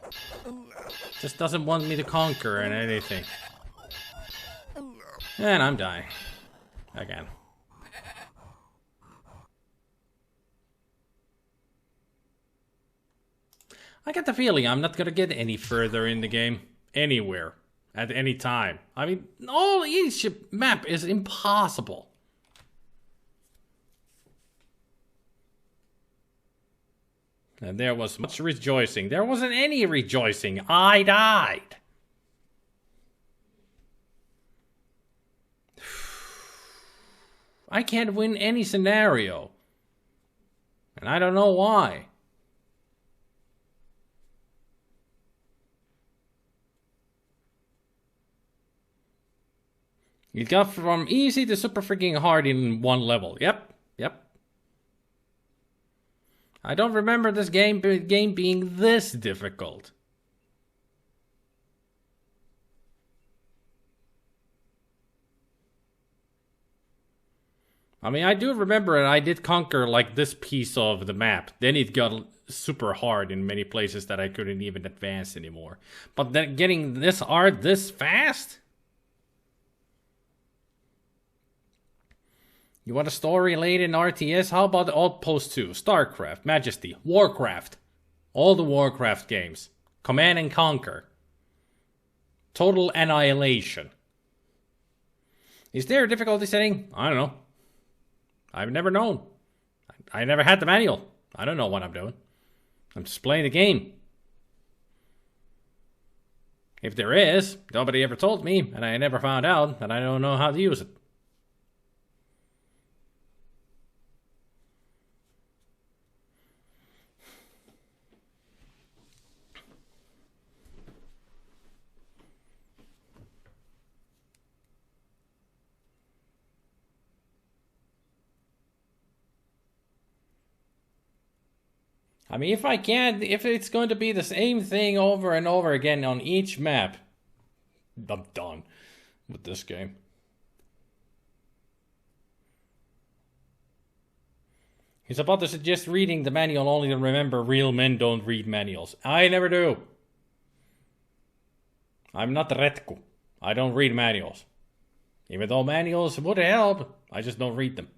Just doesn't want me to conquer and anything. And I'm dying. Again. I get the feeling I'm not gonna get any further in the game. Anywhere. At any time. I mean, each map is impossible. And there was much rejoicing. There wasn't any rejoicing. I died. I can't win any scenario. And I don't know why. It got from easy to super freaking hard in one level. Yep. I don't remember this game being this difficult. I mean, I do remember it. I did conquer like this piece of the map. Then it got super hard in many places that I couldn't even advance anymore. But then getting this hard this fast? You want a story late in RTS? How about Outpost 2, StarCraft, Majesty, Warcraft? All the Warcraft games. Command and Conquer. Total Annihilation. Is there a difficulty setting? I don't know. I've never known. I never had the manual. I don't know what I'm doing. I'm just playing the game. If there is, nobody ever told me, and I never found out, and I don't know how to use it. I mean, if it's going to be the same thing over and over again on each map, I'm done with this game. He's about to suggest reading the manual only to remember real men don't read manuals. I never do. I'm not Retku. I don't read manuals. Even though manuals would help, I just don't read them.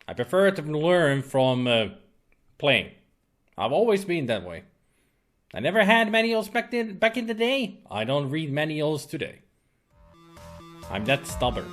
I prefer to learn from playing. I've always been that way. I never had manuals back in the day. I don't read manuals today. I'm that stubborn.